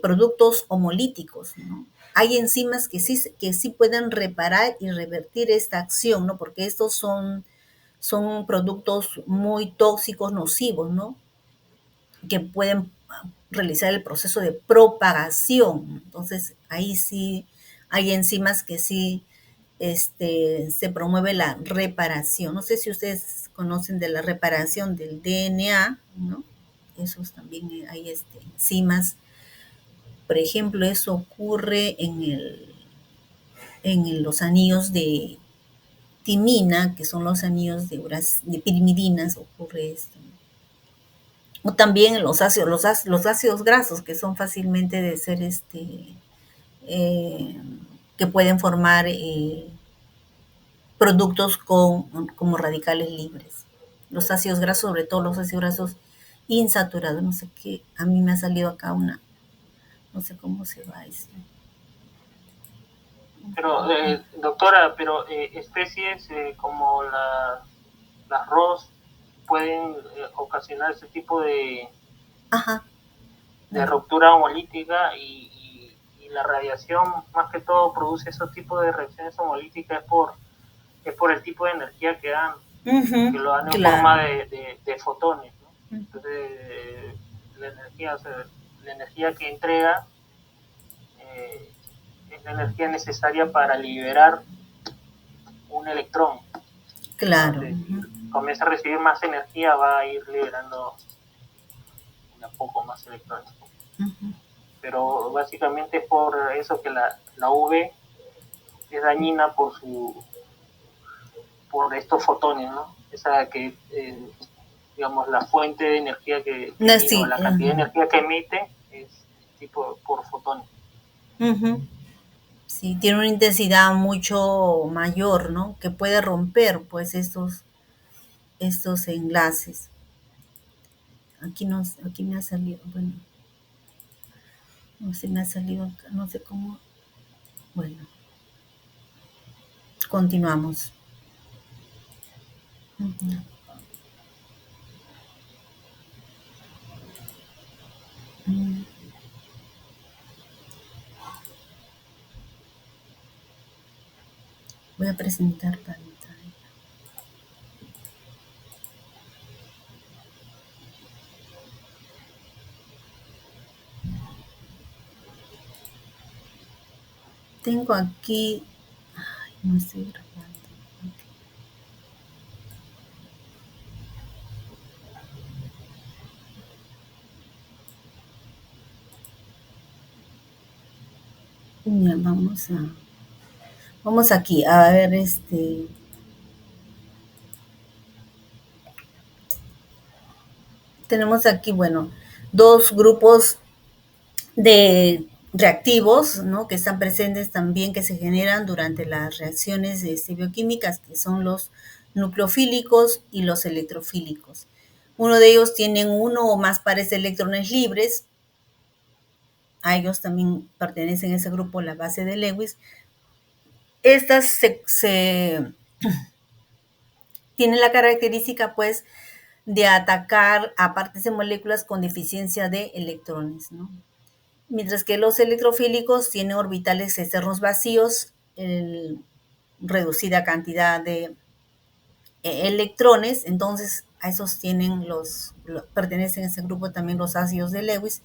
productos homolíticos, ¿no? Hay enzimas que sí pueden reparar y revertir esta acción, ¿no? Porque estos son productos muy tóxicos, nocivos, ¿no? Que pueden realizar el proceso de propagación. Entonces, ahí sí hay enzimas que sí se promueve la reparación. No sé si ustedes conocen de la reparación del DNA, ¿no? Esos también hay enzimas. Por ejemplo, eso ocurre en los anillos de timina, que son los anillos de pirimidinas, ocurre esto. O también los ácidos grasos, que son fácilmente de ser, que pueden formar productos como radicales libres. Los ácidos grasos, sobre todo los ácidos grasos insaturados, no sé qué, a mí me ha salido acá no sé cómo se va eso. Pero, doctora, pero especies como las ROS pueden ocasionar ese tipo de, Ajá. de ruptura homolítica y la radiación más que todo produce esos tipos de reacciones homolíticas es por el tipo de energía que dan, que lo dan en forma de fotones, ¿no? Entonces la energía que entrega es la energía necesaria para liberar un electrón. Claro. Entonces, comienza a recibir más energía, va a ir liberando un poco más electrones. Pero básicamente es por eso que la UV es dañina por estos fotones, ¿no? Esa que, digamos, la fuente de energía que emite, o la cantidad de energía que emite es tipo por fotones. Sí, tiene una intensidad mucho mayor, ¿no? Que puede romper, pues, estos enlaces. Aquí me ha salido, bueno, no sé, me ha salido acá, no sé cómo. Bueno, continuamos. Voy a presentar pantalla. Tengo aquí, ay, no estoy grabando. Ya, vamos aquí, a ver, tenemos aquí, bueno, dos grupos de reactivos, ¿no? Que están presentes también, que se generan durante las reacciones bioquímicas, que son los nucleofílicos y los electrofílicos. Uno de ellos tienen uno o más pares de electrones libres. A ellos también pertenecen a ese grupo, la base de Lewis. Estas tienen la característica, pues, de atacar a partes de moléculas con deficiencia de electrones, ¿no? Mientras que los electrofílicos tienen orbitales externos vacíos, reducida cantidad de electrones, entonces a esos pertenecen a ese grupo también los ácidos de Lewis,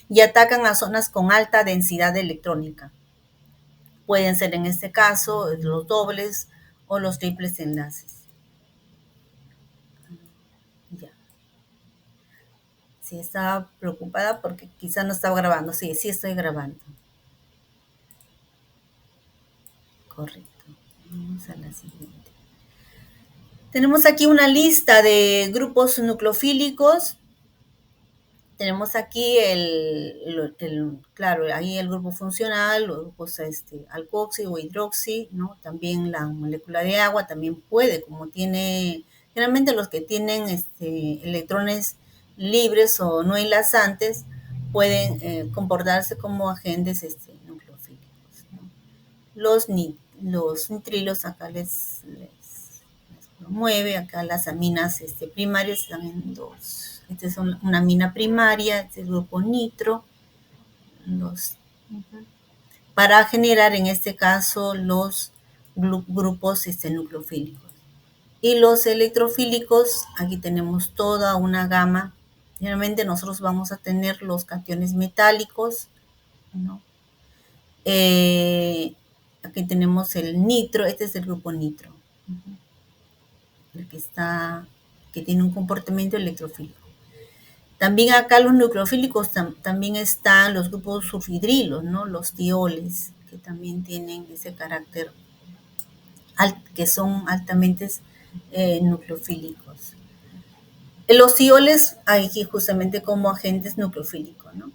y atacan a zonas con alta densidad electrónica. Pueden ser en este caso los dobles o los triples enlaces. Ya. Sí, estaba preocupada porque quizá no estaba grabando. Sí estoy grabando. Correcto. Vamos a la siguiente. Tenemos aquí una lista de grupos nucleofílicos. Tenemos aquí claro, ahí el grupo funcional, los grupos alcoxi o hidroxi, ¿no? También la molécula de agua también puede, como tiene, generalmente los que tienen electrones libres o no enlazantes, pueden comportarse como agentes nucleofílicos. los nitrilos acá les promueve, acá las aminas primarias están en 2. Esta es una amina primaria, este es el grupo nitro, para generar en este caso los grupos nucleofílicos. Y los electrofílicos, aquí tenemos toda una gama. Generalmente nosotros vamos a tener los cationes metálicos, ¿no? Aquí tenemos el nitro, este es el grupo nitro, el que tiene un comportamiento electrofílico. También acá los nucleofílicos también están los grupos sulfhidrilos, ¿no? Los tioles, que también tienen ese carácter, que son altamente nucleofílicos. Los tioles aquí justamente como agentes nucleofílicos, ¿no?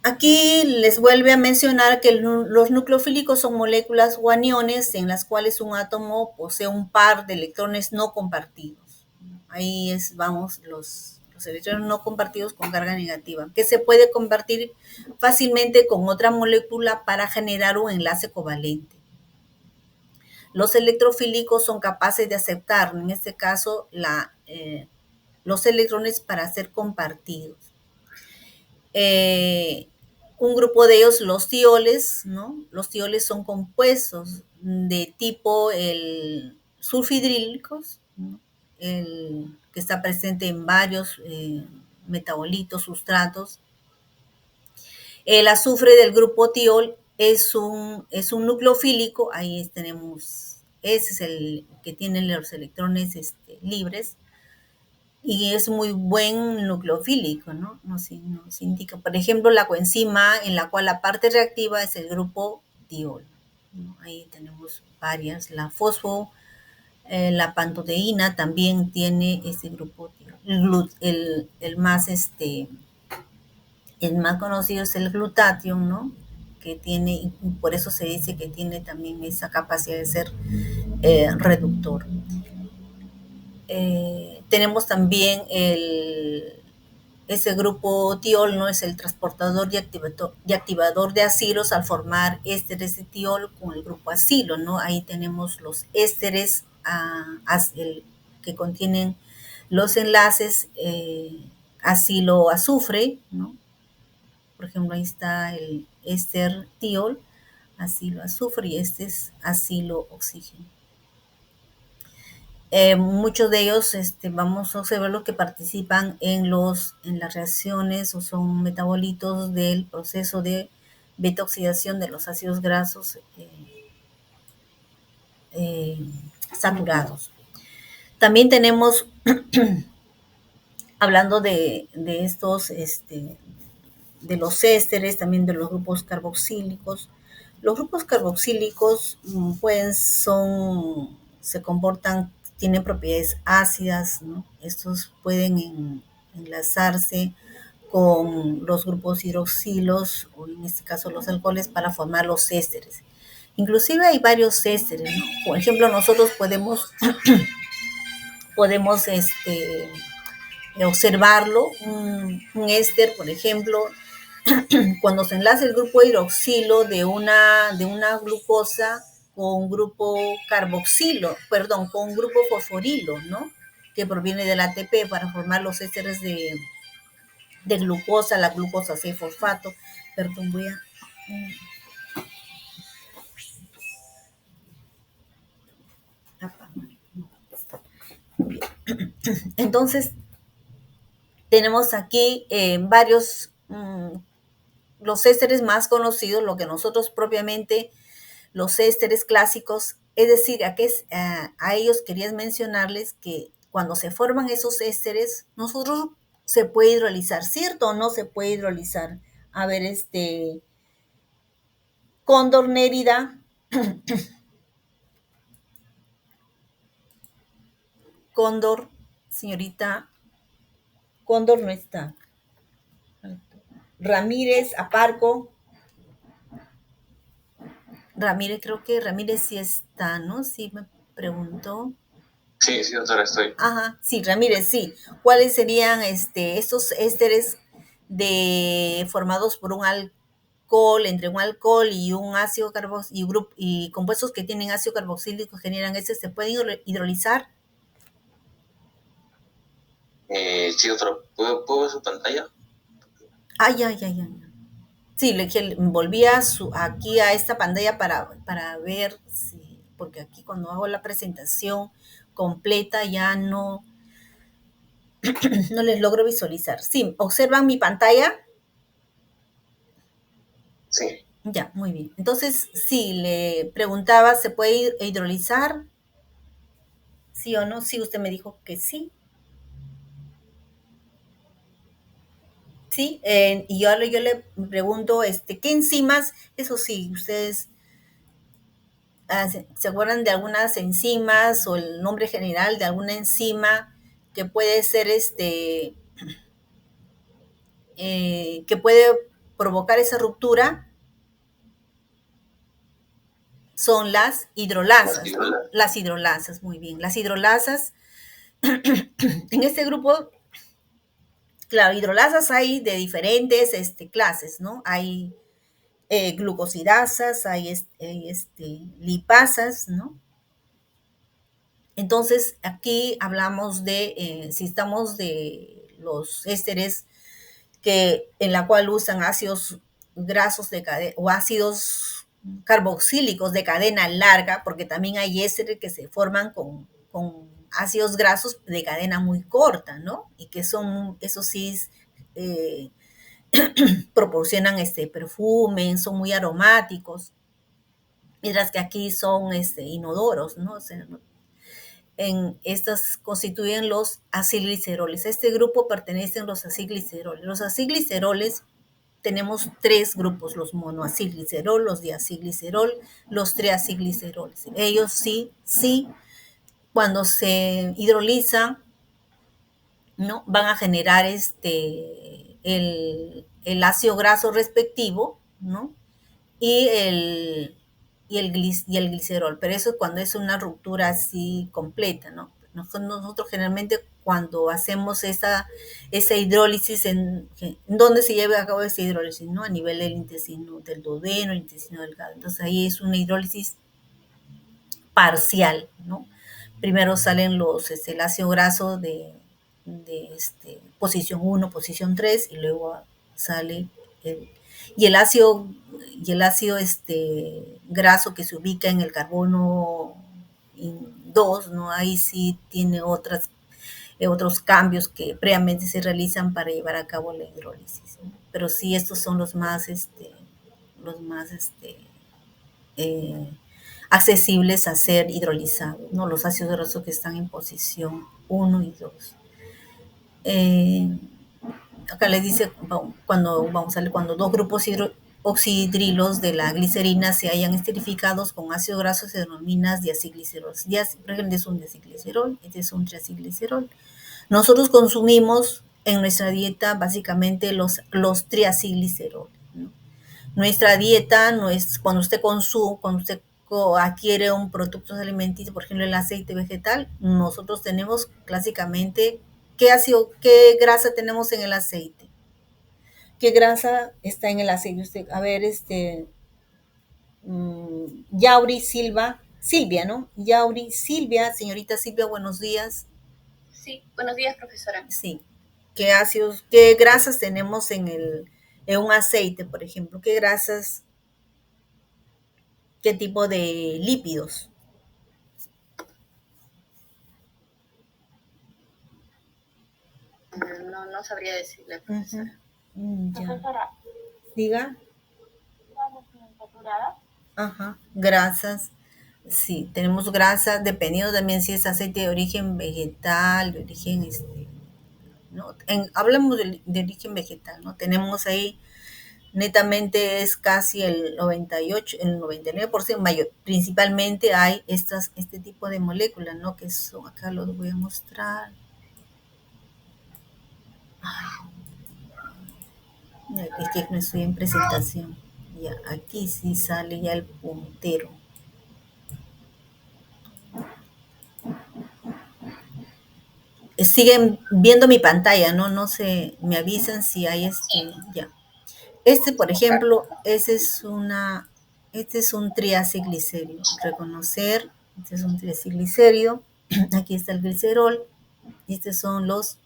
Aquí les vuelve a mencionar que los nucleofílicos son moléculas o aniones en las cuales un átomo posee un par de electrones no compartidos. Ahí vamos los electrones no compartidos con carga negativa, que se puede compartir fácilmente con otra molécula para generar un enlace covalente. Los electrofílicos son capaces de aceptar, en este caso, los electrones para ser compartidos. Un grupo de ellos, los tioles, ¿no? Los tioles son compuestos de tipo sulfhidrílicos, ¿no? Que está presente en varios metabolitos, sustratos. El azufre del grupo tiol es un nucleofílico, ahí tenemos, ese es el que tiene los electrones libres, y es muy buen nucleofílico, ¿no? Nos indica, por ejemplo, la coenzima en la cual la parte reactiva es el grupo tiol, ¿no? Ahí tenemos varias, la fosfo, la pantoteína también tiene ese grupo tiol. El más conocido es el glutatión, ¿no? Que tiene, y por eso se dice que tiene también esa capacidad de ser reductor. Tenemos también ese grupo tiol, ¿no? Es el transportador y activador de acilos al formar ésteres de tiol con el grupo acilo, ¿no? Ahí tenemos los ésteres que contienen los enlaces acilo-azufre, ¿no? Por ejemplo, ahí está el éster tiol, acilo-azufre, y este es acilo-oxígeno. Muchos de ellos vamos a observar los que participan en las reacciones o son metabolitos del proceso de beta-oxidación de los ácidos grasos saturados. También tenemos, hablando de estos, de los ésteres, también de los grupos carboxílicos. Los grupos carboxílicos se comportan, tienen propiedades ácidas, ¿no? Estos pueden enlazarse con los grupos hidroxilos, o en este caso los alcoholes, para formar los ésteres. Inclusive hay varios ésteres, ¿no? Por ejemplo, nosotros podemos observarlo, un éster, por ejemplo, cuando se enlaza el grupo hidroxilo de una glucosa con un grupo carboxilo, perdón, con un grupo fosforilo, ¿no? Que proviene del ATP para formar los ésteres de glucosa, la glucosa 6-fosfato. Perdón, voy a... Entonces, tenemos aquí varios, los ésteres más conocidos, lo que nosotros propiamente, los ésteres clásicos, es decir, a ellos quería mencionarles que cuando se forman esos ésteres, nosotros se puede hidrolizar, ¿cierto o no se puede hidrolizar? A ver, Cóndor Nérida. Cóndor, señorita. Cóndor no está. Ramírez, Aparco. Ramírez, creo que Ramírez sí está, ¿no? Sí, me preguntó. Sí, doctora, estoy. Ajá, sí, Ramírez, sí. ¿Cuáles serían estos ésteres formados por un alcohol, entre un alcohol y un ácido carboxílico y compuestos que tienen ácido carboxílico generan ese, ¿se pueden hidrolizar? Sí, ¿puedo ver su pantalla? Ay. Sí, volví aquí a esta pantalla para ver si, porque aquí cuando hago la presentación completa ya no les logro visualizar. Sí, ¿observan mi pantalla? Sí. Ya, muy bien. Entonces, sí, le preguntaba, ¿se puede hidrolizar? ¿Sí o no? Sí, usted me dijo que sí. Sí, y yo le pregunto, ¿qué enzimas? Eso sí, ustedes ¿se acuerdan de algunas enzimas o el nombre general de alguna enzima que puede ser que puede provocar esa ruptura? Son las hidrolasas, ¿no? Las hidrolasas, muy bien. Las hidrolasas, en este grupo, claro, hidrolasas hay de diferentes clases, ¿no? Hay glucosidasas, hay lipasas, ¿no? Entonces, aquí hablamos de, si estamos de los ésteres en la cual usan ácidos grasos o ácidos carboxílicos de cadena larga, porque también hay ésteres que se forman con ácidos grasos de cadena muy corta, ¿no? Y que son, eso sí, eh, proporcionan perfume, son muy aromáticos, mientras que aquí son inodoros, ¿no? O sea, en estas constituyen los acilgliceroles. A este grupo pertenecen los acilgliceroles. Los acilgliceroles tenemos tres grupos, los monoacilglicerol, los diacilglicerol, los triacilgliceroles. Ellos sí, cuando se hidrolizan, ¿no? Van a generar el ácido graso respectivo, ¿no? Y el glicerol, pero eso es cuando es una ruptura así completa, ¿no? Nosotros generalmente cuando hacemos esa hidrólisis, ¿en dónde se lleva a cabo esa hidrólisis? ¿No? A nivel del intestino, del duodeno, el intestino delgado. Entonces ahí es una hidrólisis parcial, ¿no? Primero salen el ácido graso de posición 1, posición 3, y luego sale y el ácido graso que se ubica en el carbono 2, ¿no? Ahí sí tiene otros cambios que previamente se realizan para llevar a cabo la hidrólisis, ¿no? Pero sí, estos son los más accesibles a ser hidrolizados, ¿no? Los ácidos grasos que están en posición 1 y 2. Acá les dice cuando dos grupos oxidrilos de la glicerina se hayan esterificados con ácido graso se denomina diacilglicerol. Por ejemplo, es un diacilglicerol, este es un triacilglicerol. Nosotros consumimos en nuestra dieta básicamente los triacilgliceroles, ¿no? Nuestra dieta no es cuando usted adquiere un producto alimenticio, por ejemplo el aceite vegetal, nosotros tenemos clásicamente qué grasa tenemos en el aceite. ¿Qué grasa está en el aceite? Usted, a ver, Yauri Silvia, ¿no? Yauri Silvia, señorita Silvia, buenos días. Sí, buenos días, profesora. Sí. ¿Qué grasas tenemos en un aceite, por ejemplo? ¿Qué grasas? ¿Qué tipo de lípidos? No sabría decirle, profesora. Ya. Profesora. Diga. ¿Grasas saturadas? Ajá, grasas. Sí, tenemos grasas, dependiendo también si es aceite de origen vegetal, de origen, ¿no? Hablamos de origen vegetal, ¿no? Tenemos ahí, netamente es casi el 98, el 99% mayor. Principalmente hay este tipo de moléculas, ¿no? Que son, acá los voy a mostrar. Es que no estoy en presentación. Ya, aquí sí sale ya el puntero. Siguen viendo mi pantalla, ¿no? No sé, me avisan si hay ya. Por ejemplo, este es un triacilglicérido. Reconocer, este es un triacilglicérido. Aquí está el glicerol. Y estos son los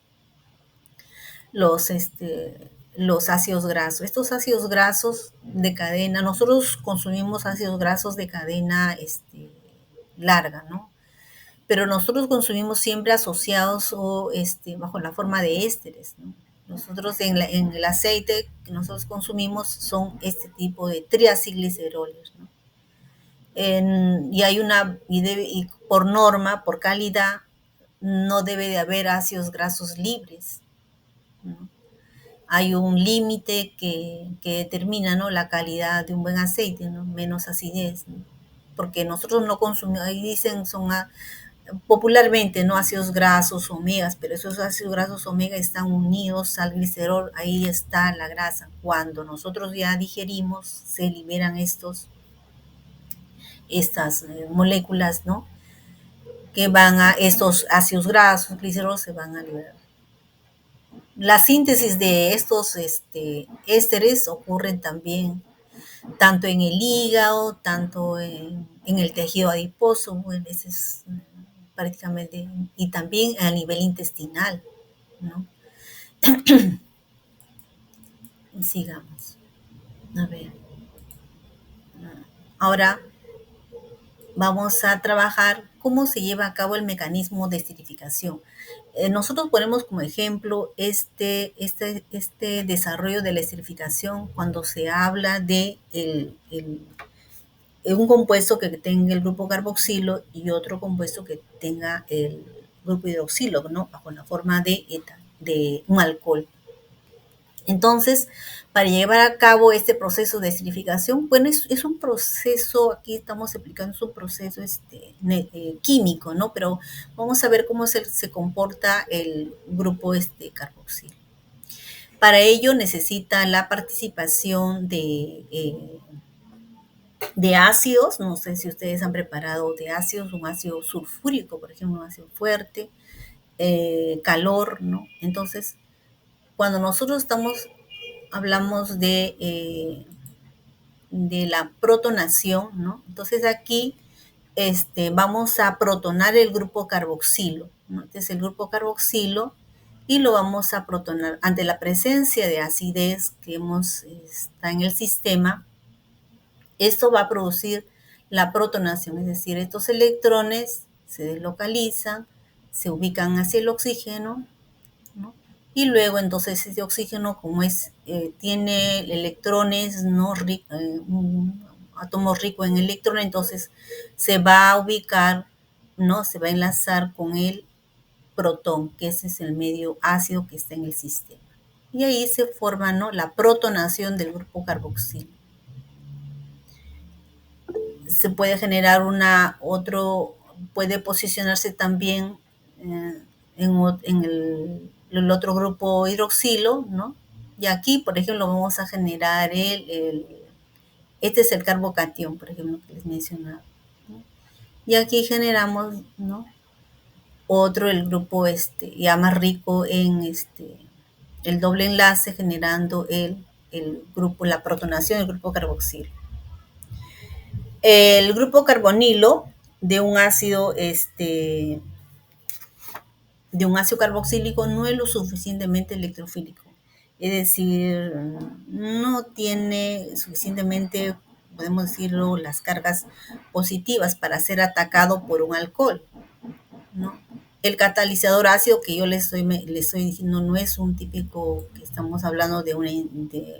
ácidos grasos. Estos ácidos grasos de cadena, nosotros consumimos ácidos grasos de cadena larga, ¿no? Pero nosotros consumimos siempre asociados o bajo la forma de ésteres, ¿no? Nosotros en el aceite que nosotros consumimos son este tipo de triacilgliceroles, ¿no? Y por norma, por calidad, no debe de haber ácidos grasos libres, ¿no? Hay un límite que determina, ¿no?, la calidad de un buen aceite, ¿no? Menos acidez, ¿no? Porque nosotros no consumimos, ahí dicen popularmente, ¿no?, ácidos grasos omegas, pero esos ácidos grasos omega están unidos al glicerol, ahí está la grasa. Cuando nosotros ya digerimos, se liberan estas moléculas, ¿no?, que van a estos ácidos grasos, glicerol, se van a liberar. La síntesis de estos ésteres ocurren también tanto en el hígado, tanto en el tejido adiposo, bueno, ese es prácticamente, y también a nivel intestinal, ¿no? Sigamos. A ver. Ahora vamos a trabajar cómo se lleva a cabo el mecanismo de esterificación. Nosotros ponemos como ejemplo este desarrollo de la esterificación cuando se habla de un compuesto que tenga el grupo carboxilo y otro compuesto que tenga el grupo hidroxilo, ¿no?, bajo la forma de un alcohol. Entonces, para llevar a cabo este proceso de esterificación, bueno, es un proceso, aquí estamos explicando, es un proceso químico, ¿no? Pero vamos a ver cómo se comporta el grupo carboxilo. Para ello necesita la participación de ácidos, no sé si ustedes han preparado de ácidos, un ácido sulfúrico, por ejemplo, un ácido fuerte, calor, ¿no? Entonces, cuando nosotros hablamos de la protonación, ¿no? Entonces aquí vamos a protonar el grupo carboxilo, ¿no? Este es el grupo carboxilo y lo vamos a protonar ante la presencia de acidez que está en el sistema. Esto va a producir la protonación, es decir, estos electrones se deslocalizan, se ubican hacia el oxígeno, ¿no? Y luego entonces ese oxígeno, como tiene electrones, ¿no?, un átomo rico en electrones, entonces se va a ubicar, ¿no?, se va a enlazar con el protón, que ese es el medio ácido que está en el sistema. Y ahí se forma, ¿no?, la protonación del grupo carboxilo. Se puede generar puede posicionarse también en el otro grupo hidroxilo, ¿no? Y aquí, por ejemplo, vamos a generar este es el carbocatión, por ejemplo, que les mencionaba, ¿no? Y aquí generamos, ¿no?, el grupo ya más rico en el doble enlace, generando la protonación del grupo carboxilo. El grupo carbonilo de un ácido carboxílico no es lo suficientemente electrofílico. Es decir, no tiene suficientemente, podemos decirlo, las cargas positivas para ser atacado por un alcohol, ¿no? El catalizador ácido que yo le estoy diciendo no es un típico, que estamos hablando de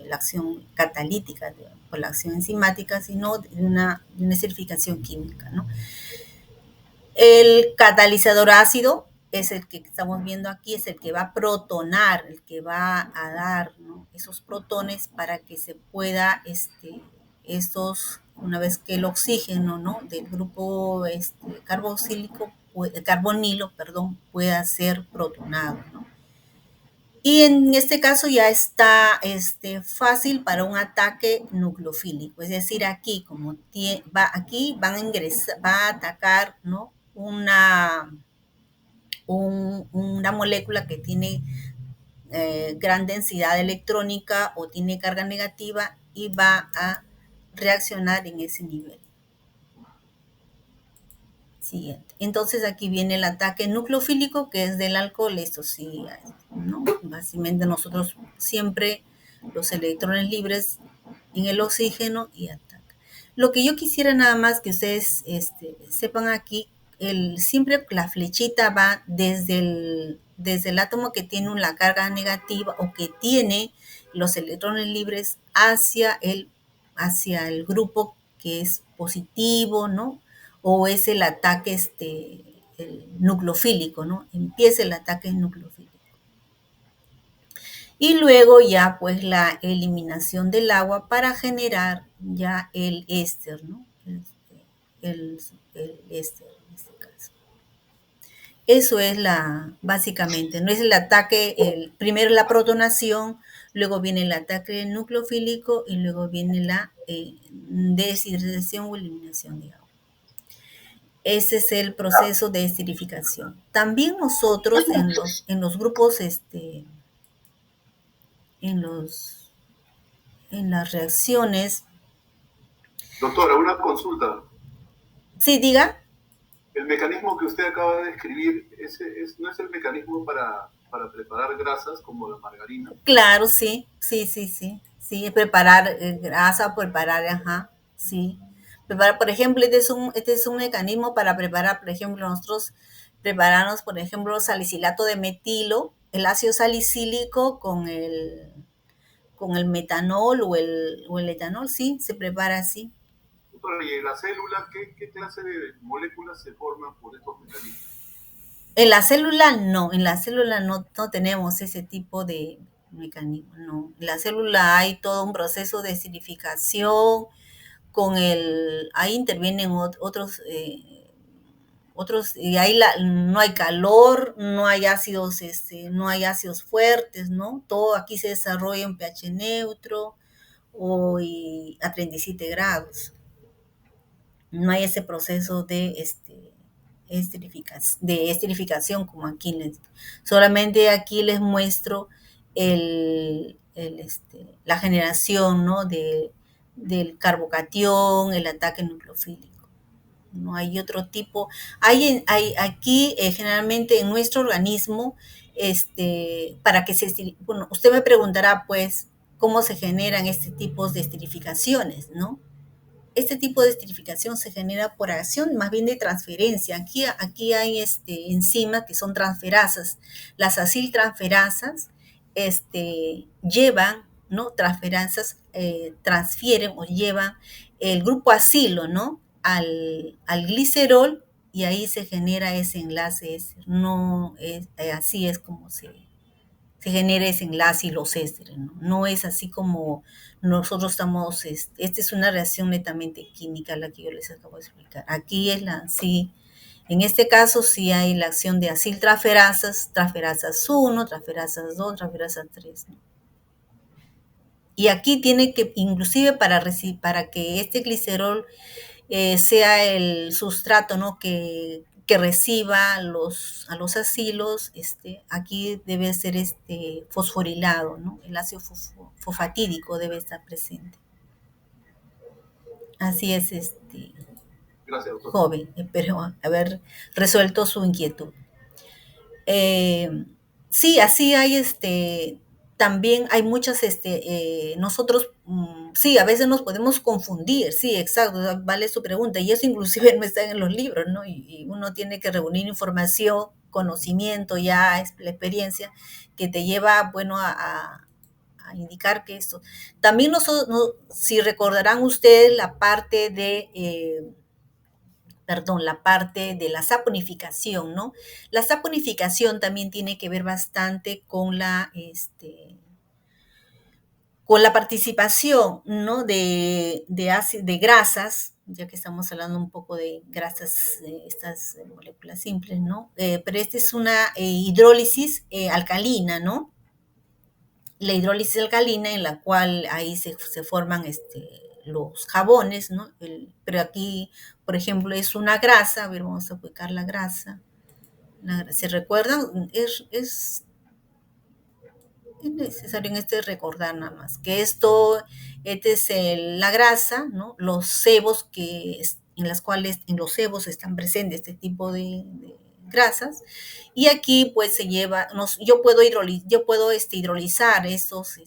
la acción catalítica, por la acción enzimática, sino de una esterificación química, ¿no? El catalizador ácido es el que estamos viendo aquí, es el que va a protonar, el que va a dar, ¿no?, esos protones para que se pueda, una vez que el oxígeno, ¿no?, del grupo carbonilo, perdón, pueda ser protonado, ¿no? Y en este caso ya está fácil para un ataque nucleofílico, es decir, aquí va a atacar, ¿no?, una molécula que tiene gran densidad electrónica o tiene carga negativa y va a reaccionar en ese nivel. Siguiente. Entonces aquí viene el ataque nucleofílico, que es del alcohol. Esto sí, ¿no? Básicamente nosotros siempre los electrones libres en el oxígeno y ataca. Lo que yo quisiera nada más que ustedes sepan aquí, siempre la flechita va desde el átomo que tiene una carga negativa o que tiene los electrones libres hacia el grupo que es positivo, ¿no? O es el ataque el nucleofílico, ¿no? Empieza el ataque nucleofílico. Y luego ya pues la eliminación del agua para generar ya el éster, ¿no? El éster en este caso. Eso es básicamente, no es el ataque, primero la protonación, luego viene el ataque nucleofílico y luego viene la deshidratación o eliminación de agua. Ese es el proceso de esterificación. También nosotros en los grupos, en las reacciones. Doctora, una consulta. Sí, diga. El mecanismo que usted acaba de describir, ¿no es el mecanismo para preparar grasas como la margarina? Claro, sí, preparar grasa, sí. Por ejemplo, este es un mecanismo para preparar, por ejemplo, nosotros preparamos, por ejemplo, salicilato de metilo, el ácido salicílico con el metanol o el etanol, sí, se prepara así. ¿Y en la célula qué clase de moléculas se forman por estos mecanismos? En la célula no tenemos ese tipo de mecanismo, no. En la célula hay todo un proceso de esterificación, ahí intervienen otros, y ahí no hay calor, no hay ácidos fuertes, ¿no? Todo aquí se desarrolla en pH neutro a 37 grados. No hay ese proceso de esterificación como aquí solamente aquí les muestro la generación, ¿no? del carbocatión, el ataque nucleofílico. No hay otro tipo. Aquí generalmente en nuestro organismo, para que bueno, usted me preguntará pues cómo se generan este tipo de esterificaciones, ¿no? Este tipo de esterificación se genera por acción más bien de transferencia. Aquí hay enzimas que son transferasas. Las aciltransferasas llevan, ¿no? Transferasas transfieren o llevan el grupo acilo, ¿no? Al glicerol y ahí se genera ese enlace. Así es como se genera ese enlace y los ésteres, ¿no? No es así como nosotros estamos, esta es una reacción netamente química la que yo les acabo de explicar. Aquí es en este caso sí hay la acción de aciltraferasas, transferasas 1, transferasas 2, transferasas 3, ¿no? Y aquí tiene que, inclusive para que este glicerol sea el sustrato, ¿no? que reciba a los acilos, aquí debe ser fosforilado, ¿no? El ácido fosfatídico debe estar presente. Así es, Gracias, doctor. Joven, espero haber resuelto su inquietud. Sí, así hay también hay muchas, nosotros, sí, a veces nos podemos confundir, sí, exacto, vale su pregunta, y eso inclusive no está en los libros, ¿no? Y uno tiene que reunir información, conocimiento, ya es la experiencia que te lleva, bueno, a indicar que esto. También si recordarán ustedes la parte la parte de la saponificación, ¿no? La saponificación también tiene que ver bastante con la participación, ¿no? de grasas, ya que estamos hablando un poco de grasas, estas moléculas simples, ¿no? Pero esta es una hidrólisis alcalina, ¿no? La hidrólisis alcalina en la cual ahí se forman los jabones, ¿no? Pero aquí, por ejemplo, es una grasa. A ver, vamos a aplicar la grasa. ¿Se recuerdan? Es necesario en este recordar nada más que esta es la grasa, ¿no? Los sebos en las cuales en los sebos están presentes este tipo de grasas, y aquí pues se lleva, yo puedo hidrolizar estos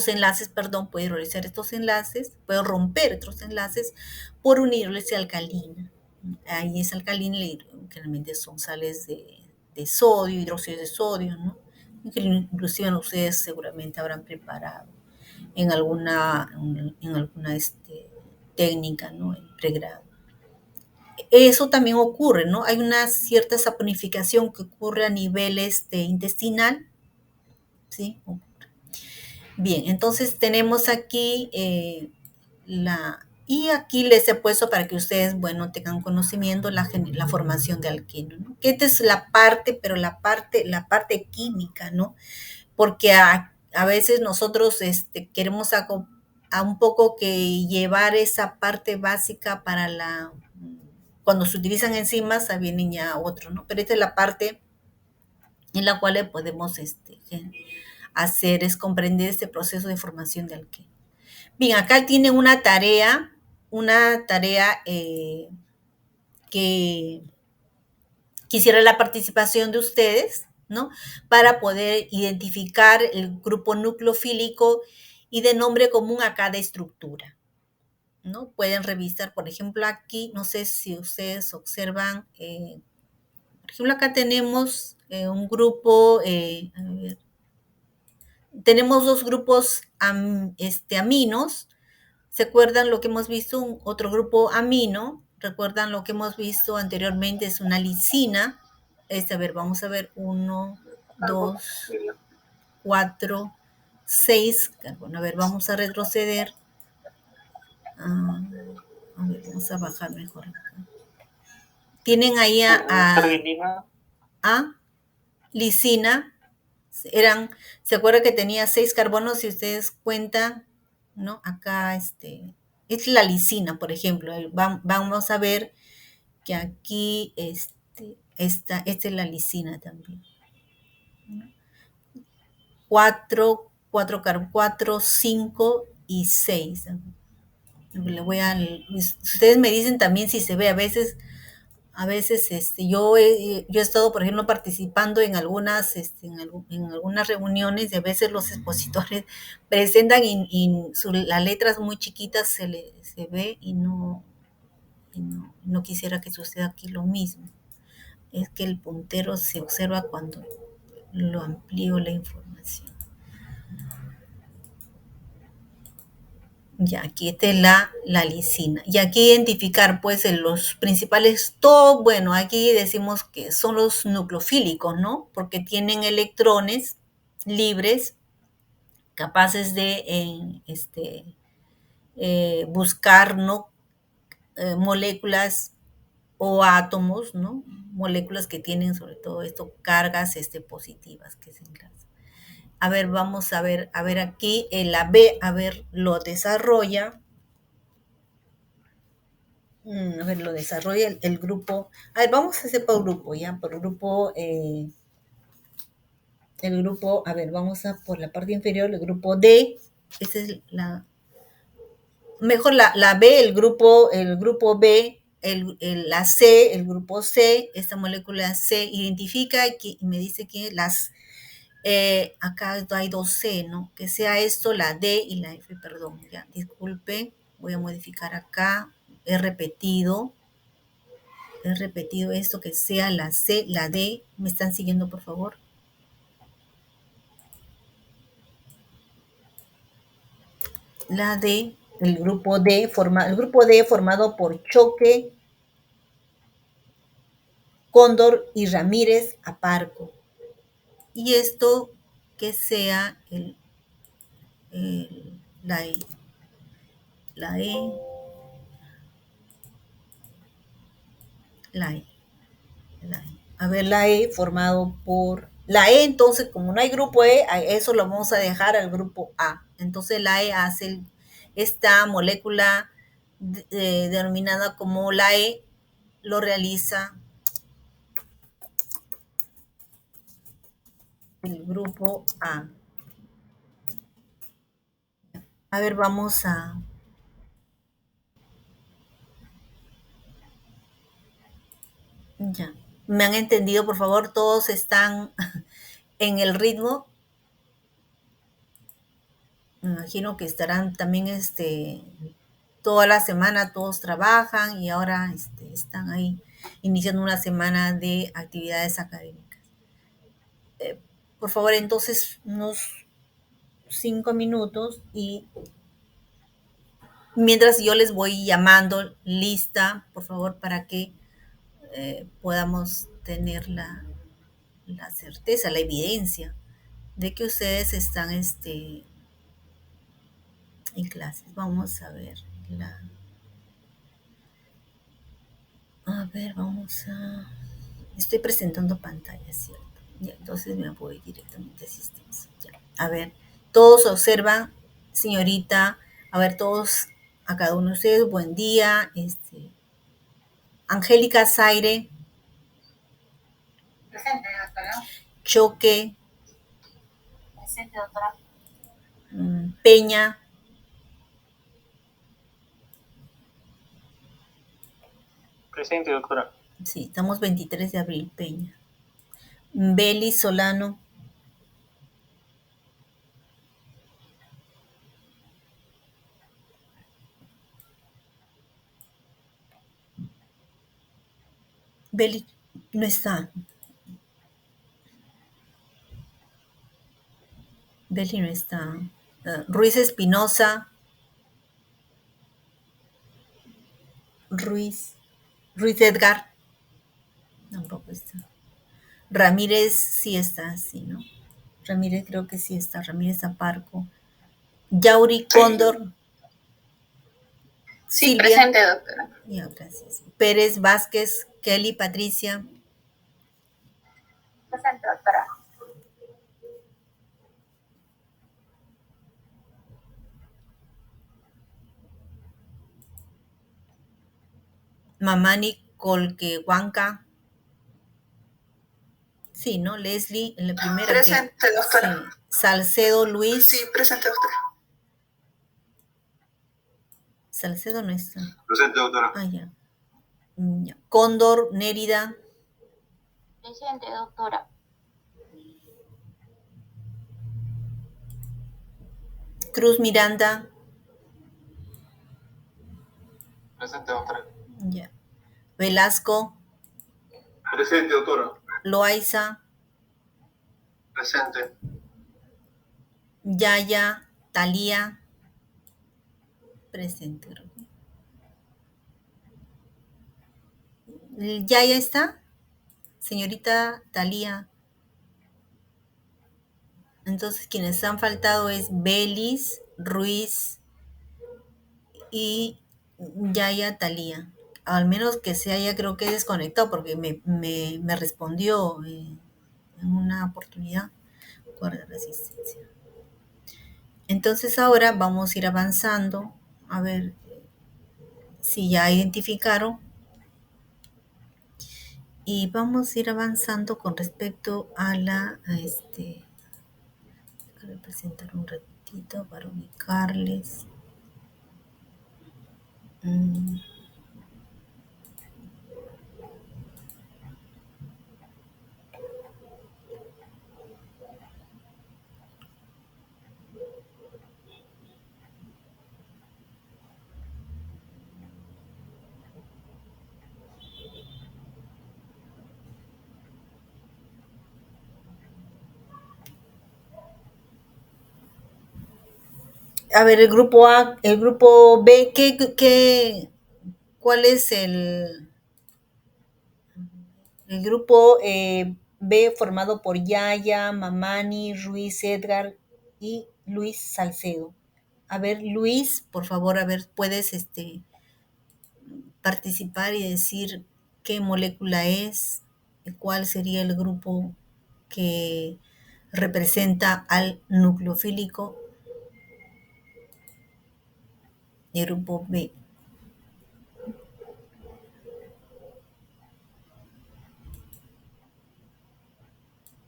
enlaces, perdón, puedo hidrolizar estos enlaces, puedo romper estos enlaces por una hidrólisis alcalina. Ahí es alcalina, generalmente son sales de sodio, hidróxido de sodio, ¿no? Que inclusive ustedes seguramente habrán preparado en alguna técnica, ¿no? En pregrado. Eso también ocurre, ¿no? Hay una cierta saponificación que ocurre a nivel intestinal, ¿sí? Bien, entonces tenemos aquí y aquí les he puesto para que ustedes, bueno, tengan conocimiento la formación de alqueno, ¿no? Que esta es la parte, pero la parte química, ¿no? Porque a veces nosotros queremos a un poco que llevar esa parte básica para cuando se utilizan enzimas, vienen ya otros, ¿no? Pero esta es la parte en la cual podemos es comprender este proceso de formación de alqueno. Bien, acá tienen una tarea que quisiera la participación de ustedes, ¿no? Para poder identificar el grupo nucleofílico y de nombre común a cada estructura, ¿no? Pueden revisar, por ejemplo, aquí, no sé si ustedes observan, por ejemplo, acá tenemos un grupo, a ver, tenemos dos grupos aminos. ¿Se acuerdan lo que hemos visto? Otro grupo amino. ¿Recuerdan lo que hemos visto anteriormente? Es una lisina. A ver, vamos a ver. 1, 2, 4, 6. Bueno, a ver, vamos a retroceder. A ver, vamos a bajar mejor acá. Tienen ahí a lisina. ¿Se acuerda que tenía 6 carbonos? Si ustedes cuentan, ¿no? Acá es la lisina, por ejemplo. Vamos a ver que aquí esta es la lisina también. 4, 5 y 6. Ustedes me dicen también si se ve. A veces yo he estado, por ejemplo, participando en algunas reuniones y a veces los expositores presentan y las letras muy chiquitas se ve y no quisiera que suceda aquí lo mismo. Es que el puntero se observa cuando lo amplío la información. Ya, aquí está la lisina. Y aquí identificar, pues, los principales, bueno, aquí decimos que son los nucleofílicos, ¿no? Porque tienen electrones libres, capaces de buscar, ¿no? Moléculas o átomos, ¿no? Moléculas que tienen, sobre todo esto, cargas positivas que se enlazan. A ver, vamos a ver aquí, la B, a ver, lo desarrolla. A ver, lo desarrolla el grupo. A ver, vamos a hacer por grupo, ¿ya? Por grupo, el grupo, a ver, vamos a por la parte inferior, el grupo D. Esa es mejor la B, el grupo B, la C, el grupo C, esta molécula C identifica y me dice que acá hay 2C, ¿no? Que sea esto, la D y la F, perdón, ya, disculpen, voy a modificar acá, he repetido esto, que sea la C, la D. ¿Me están siguiendo, por favor? La D, el grupo D formado por Choque, Cóndor y Ramírez Aparco. Y esto que sea la E. La E. La E. A ver, la E formado por... La E, entonces, como no hay grupo E, eso lo vamos a dejar al grupo A. Entonces, la E hace esta molécula denominada como la E, lo realiza el grupo A. A ver, vamos a... Ya. ¿Me han entendido, por favor? ¿Todos están en el ritmo? Me imagino que estarán también toda la semana, todos trabajan y ahora están ahí iniciando una semana de actividades académicas. Por favor, entonces, unos 5 minutos y mientras yo les voy llamando lista, por favor, para que podamos tener la certeza, la evidencia de que ustedes están en clases. Vamos a ver vamos a... Estoy presentando pantalla, ¿cierto? Ya, entonces me voy directamente a asistencia. Ya. A ver, todos observan, señorita, a ver, todos, a cada uno de ustedes, buen día. Angélica Zaire. Presente, doctora. Choque. Presente, doctora. Peña. Presente, doctora. Sí, estamos 23 de abril, Peña. Beli Solano. Beli no está. Beli no está. Ruiz Espinosa. Ruiz Edgar. Tampoco está. Ramírez sí está, sí, ¿no? Ramírez creo que sí está. Ramírez Aparco. Yauri Cóndor. Sí, Silvia. presente, doctora. Ya, gracias. Pérez Vázquez. Kelly Patricia. Presente, doctora. Mamani Colquehuanca. Sí, ¿no? Leslie, en la primera. Presente, doctora. Sí. Salcedo Luis. Sí, presente, doctora. Salcedo no está. Presente, doctora. Ah, ya. Ya. Cóndor Nérida. Presente, doctora. Cruz Miranda. Presente, doctora. Ya. Velasco. Presente, doctora. Loaiza. Presente. Yaya. Talía. Presente. ¿Yaya está? Señorita Talía. Entonces quienes han faltado es Belis, Ruiz y Yaya Talía. Al menos que se haya, creo que desconectado, porque me respondió en una oportunidad. Guarda resistencia. Entonces ahora vamos a ir avanzando a ver si ya identificaron. Y vamos a ir avanzando con respecto a déjame presentar un ratito para ubicarles. A ver, el grupo A, el grupo B, ¿cuál es el grupo B formado por Yaya, Mamani, Ruiz Edgar y Luis Salcedo? A ver, Luis, por favor, a ver, puedes participar y decir qué molécula es, cuál sería el grupo que representa al nucleofílico. El grupo B.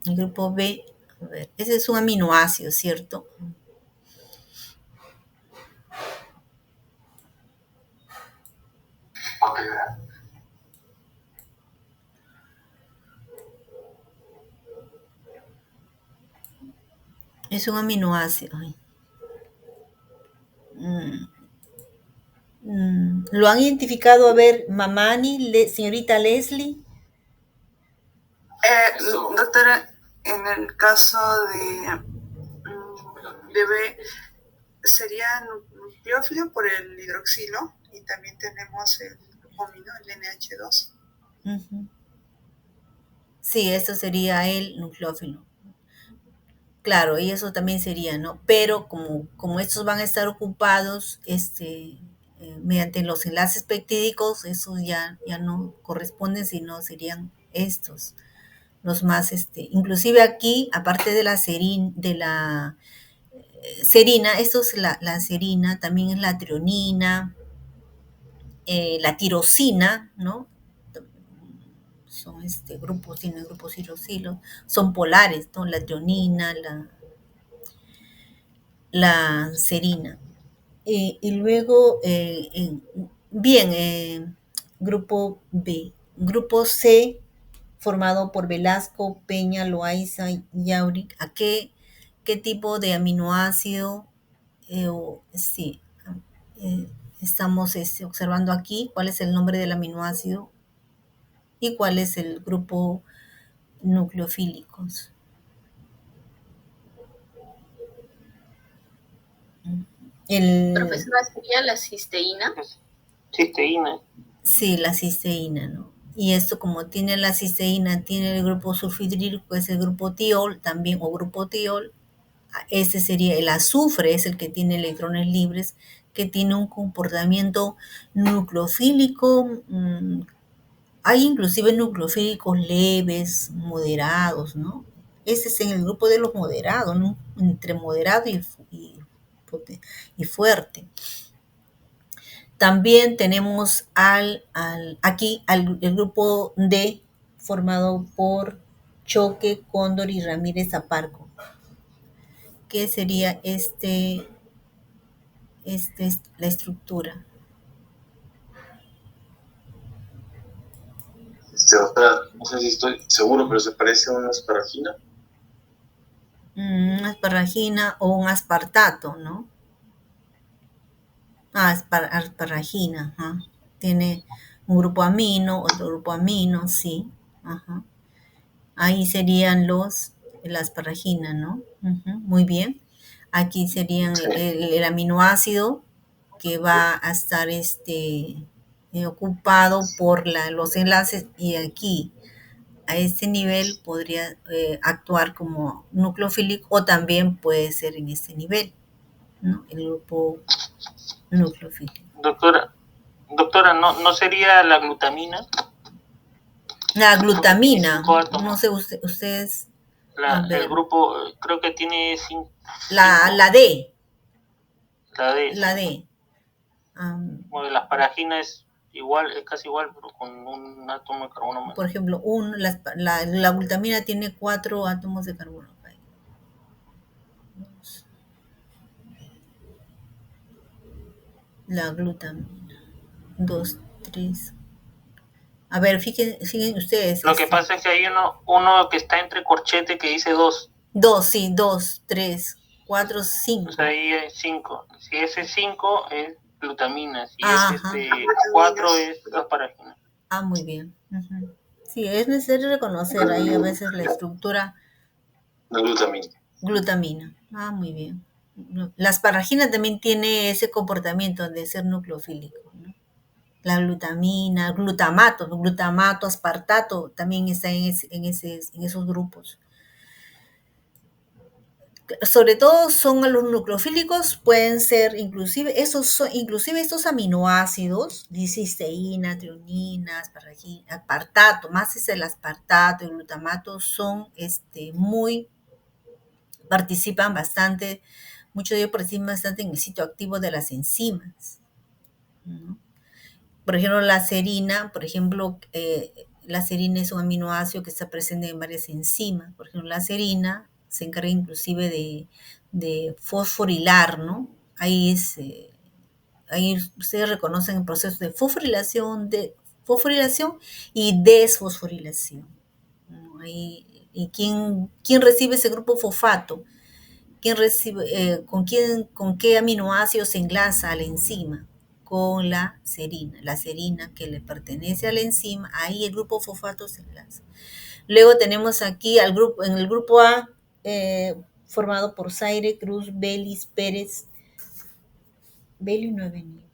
El grupo B, A ver, ese es un aminoácido, ¿cierto? Es un aminoácido. Ay. ¿Lo han identificado? A ver, Mamani, señorita Leslie. Doctora, en el caso de B, sería nucleófilo por el hidroxilo y también tenemos el homino, el NH2. Sí, eso sería el nucleófilo. Claro, y eso también sería, ¿no? Pero como estos van a estar ocupados mediante los enlaces peptídicos, esos ya no corresponden, sino serían estos, los más, inclusive aquí, aparte de la serina, esto es la serina, también es la trionina, la tirosina, ¿no? Son grupos, tienen grupos hidroxilos, son polares, ¿no? La trionina, la serina. Y luego, bien, grupo B. Grupo C, formado por Velasco, Peña, Loaiza y Yauric. ¿A qué tipo de aminoácido sí, estamos observando aquí? ¿Cuál es el nombre del aminoácido? ¿Y cuál es el grupo nucleofílicos? Profesora, ¿sería la cisteína? Cisteína. Sí, la cisteína, ¿no? Y esto, como tiene la cisteína, tiene el grupo sulfhidrílico, es el grupo tiol también, o grupo tiol. Ese sería el azufre, es el que tiene electrones libres, que tiene un comportamiento nucleofílico. Hay inclusive nucleofílicos leves, moderados, ¿no? Ese es en el grupo de los moderados, ¿no? Entre moderado y fuerte. También tenemos aquí el grupo D, formado por Choque, Cóndor y Ramírez Aparco. ¿Qué sería la estructura? Doctora, no sé si estoy seguro, pero se parece a una asparagina. Una asparagina o un aspartato, ¿no? Asparagina, ajá. Tiene un grupo amino, otro grupo amino, sí. Ajá. Ahí serían la asparagina, ¿no? Muy bien. Aquí serían el aminoácido que va a estar ocupado por los enlaces, y aquí a este nivel podría actuar como nucleofílico, o también puede ser en este nivel, ¿no? El grupo nucleofílico. Doctora, ¿no sería la glutamina? La glutamina, no sé, ustedes... El grupo, creo que tiene la D. La D. D. Bueno, la asparagina es igual, es casi igual, pero con un átomo de carbono menos. Por ejemplo, la glutamina tiene 4 átomos de carbono. La glutamina. 2, 3. A ver, fíjense ustedes. Lo que pasa es que hay uno que está entre corchete que dice 2. 2, sí, 2, 3, 4, 5. O sea, ahí hay 5. Si ese 5 es glutamina, si es 4 es asparagina. Muy bien. Sí, es necesario reconocer ahí a veces la estructura. La glutamina. Glutamina. Muy bien. La asparagina también tiene ese comportamiento de ser nucleofílico, ¿no? La glutamina, glutamato, aspartato, también está en esos grupos. Sobre todo son los nucleofílicos, pueden ser inclusive estos aminoácidos, cisteína, trionina, aspartato, más es el aspartato y glutamato, son participan bastante, muchos de ellos participan bastante en el sitio activo de las enzimas, ¿no? Por ejemplo, la serina, la serina es un aminoácido que está presente en varias enzimas. Por ejemplo, la serina se encarga inclusive de fosforilar, ¿no? Ahí ustedes reconocen el proceso de fosforilación y desfosforilación, ¿no? ¿Y quién recibe ese grupo fosfato? ¿Quién recibe, con qué aminoácido se enlaza a la enzima? Con la serina que le pertenece a la enzima, ahí el grupo fosfato se enlaza. Luego tenemos aquí en el grupo A, formado por Zaire, Cruz, Belis, Pérez. Belis no ha venido.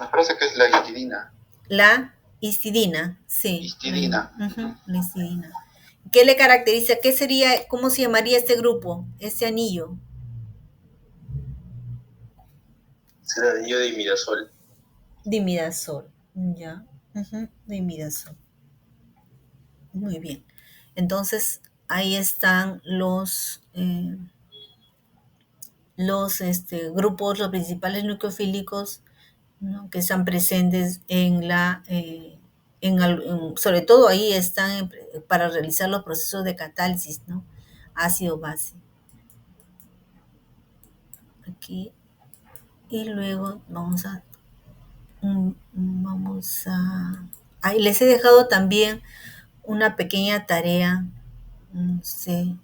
Me parece que es la histidina. La histidina, sí. Histidina. La histidina. ¿Qué le caracteriza? ¿Cómo se llamaría este grupo, este anillo? Será el anillo de imidazol. Dimidazol, ya. Dimidazol. Muy bien. Entonces, ahí están los grupos, los principales nucleofílicos, ¿no?, que están presentes sobre todo ahí están para realizar los procesos de catálisis, ¿no? Ácido-base. Aquí. Y luego ahí les he dejado también una pequeña tarea, no sé.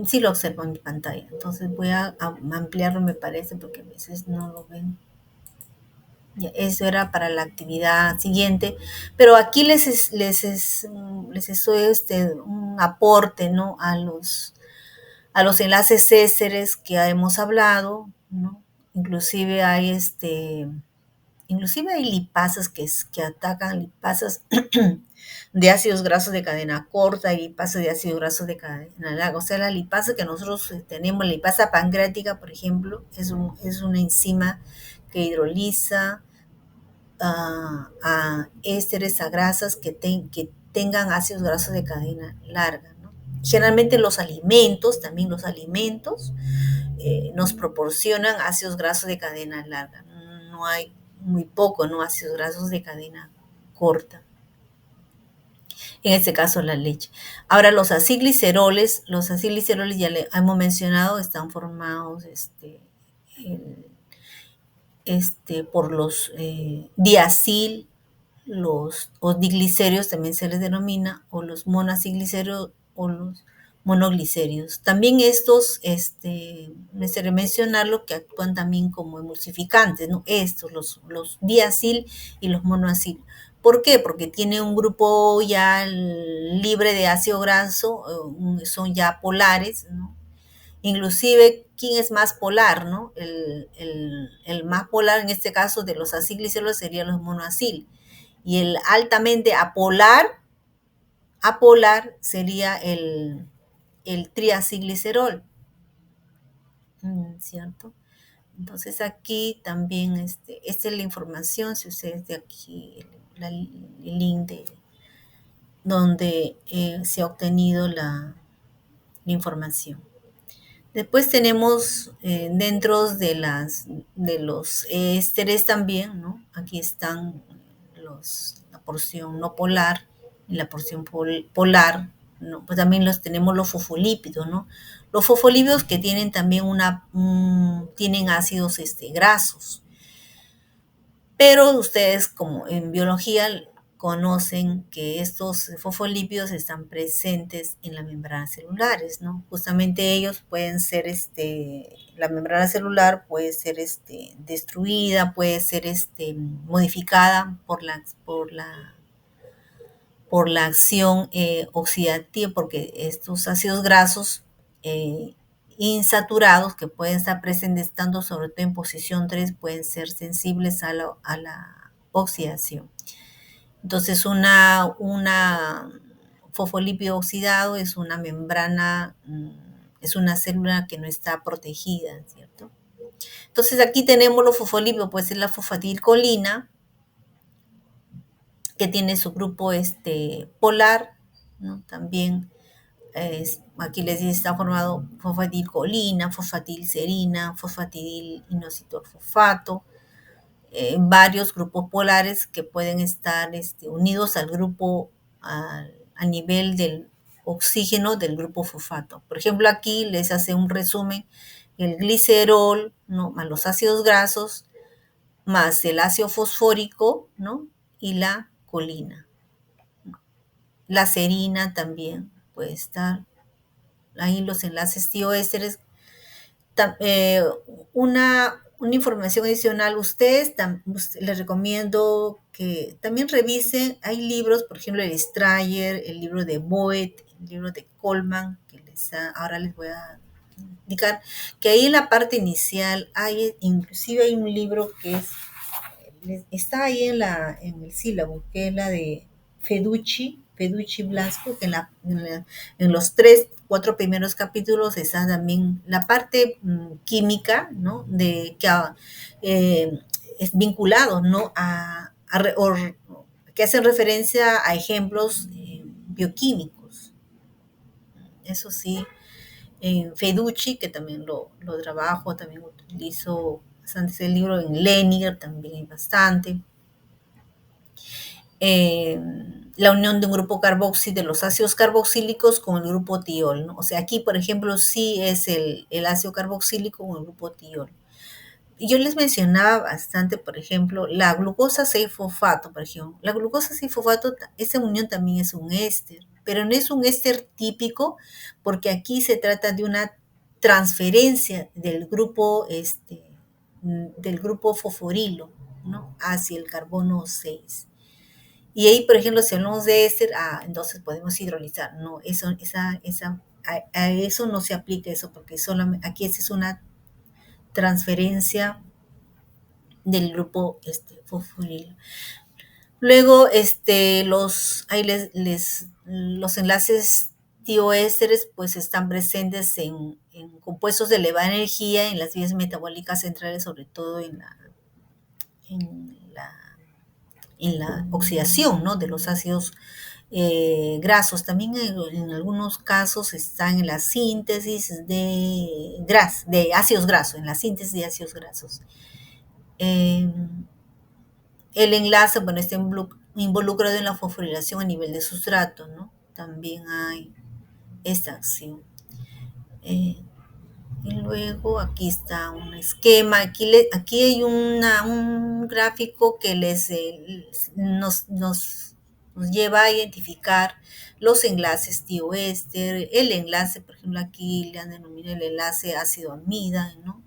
Sí lo observo en mi pantalla, entonces voy a ampliarlo, me parece, porque a veces no lo ven. Ya, eso era para la actividad siguiente, pero aquí les estoy un aporte, ¿no?, a los enlaces ésteres que hemos hablado, ¿no? Inclusive hay lipasas que atacan, lipasas de ácidos grasos de cadena corta y lipasas de ácidos grasos de cadena larga. O sea, la lipasa que nosotros tenemos, la lipasa pancreática, por ejemplo, es una enzima que hidroliza a ésteres, a grasas que tengan ácidos grasos de cadena larga, ¿no? Generalmente también los alimentos nos proporcionan ácidos grasos de cadena larga. No hay muy poco, ¿no?, ácidos grasos de cadena corta. En este caso, la leche. Ahora, los acilgliceroles ya le hemos mencionado, están formados por los diacil, o diglicéridos también se les denomina, o los monacilglicéridos o los monoglicéridos. También estos, necesario mencionarlo, que actúan también como emulsificantes, ¿no? Estos, los diacil y los monoacil. ¿Por qué? Porque tiene un grupo ya libre de ácido graso, son ya polares, ¿no? Inclusive, ¿quién es más polar, no? El más polar en este caso de los acilgliceroles serían los monoacil. Y el altamente apolar sería el triacilglicerol, ¿cierto? Entonces aquí también, esta es la información, si ustedes de aquí, el link de donde se ha obtenido la información. Después tenemos dentro de los ésteres también, ¿no? Aquí están la porción no polar y la porción polar, ¿no? Pues también tenemos los fosfolípidos, ¿no? Los fosfolípidos que tienen también tienen ácidos grasos. Pero ustedes, como en biología, conocen que estos fosfolípidos están presentes en las membranas celulares, ¿no? Justamente ellos pueden ser, la membrana celular puede ser destruida, puede ser modificada por la acción oxidativa, porque estos ácidos grasos insaturados que pueden estar presentes estando sobre todo en posición 3 pueden ser sensibles a la oxidación. Entonces, una fosfolípido oxidado es una membrana, es una célula que no está protegida, ¿cierto? Entonces, aquí tenemos los fosfolípidos, puede ser la fosfatilcolina, que tiene su grupo polar, ¿no? También aquí les dice, está formado fosfatilcolina, fosfatilcerina, fosfatidilinositol-fosfato, varios grupos polares que pueden estar unidos al grupo, a nivel del oxígeno del grupo fosfato. Por ejemplo, aquí les hace un resumen: el glicerol, ¿no?, más los ácidos grasos, más el ácido fosfórico, ¿no?, y la colina. La serina también puede estar. Ahí los enlaces tioésteres. Una información adicional, ustedes les recomiendo que también revisen, hay libros, por ejemplo, el Strayer, el libro de Boet, el libro de Coleman, que ahora les voy a indicar, que ahí en la parte inicial inclusive hay un libro que está ahí en el sílabo, que es la de Feducci Blasco, que en los 4 primeros capítulos está también la parte química, ¿no?, es vinculado, ¿no?, que hacen referencia a ejemplos bioquímicos. Eso sí, Feducci, que también lo trabajo, también utilizo bastante el libro. En Leniger también hay bastante. La unión de un grupo carboxil de los ácidos carboxílicos con el grupo tiol, ¿no? O sea, aquí, por ejemplo, sí es el ácido carboxílico con el grupo tiol. Yo les mencionaba bastante, por ejemplo, la glucosa 6-fosfato, por ejemplo. La glucosa 6-fosfato, esa unión también es un éster, pero no es un éster típico, porque aquí se trata de una transferencia del grupo fosforilo, ¿no?, hacia el carbono 6. Y ahí, por ejemplo, si hablamos de éster, entonces podemos hidrolizar. No, a eso no se aplica eso, porque solamente aquí es una transferencia del grupo fosforilo. Luego, los enlaces tioésteres pues están presentes en compuestos de elevada energía en las vías metabólicas centrales, sobre todo en la oxidación, ¿no?, de los ácidos grasos. También en algunos casos están en la síntesis de ácidos grasos, en la síntesis de ácidos grasos. El enlace, bueno, está involucrado en la fosforilación a nivel de sustrato, ¿no? También hay esta acción. Y luego aquí está un esquema. Aquí hay un gráfico que nos lleva a identificar los enlaces tioéster. El enlace, por ejemplo, aquí le han denominado el enlace ácido-amida, ¿no?,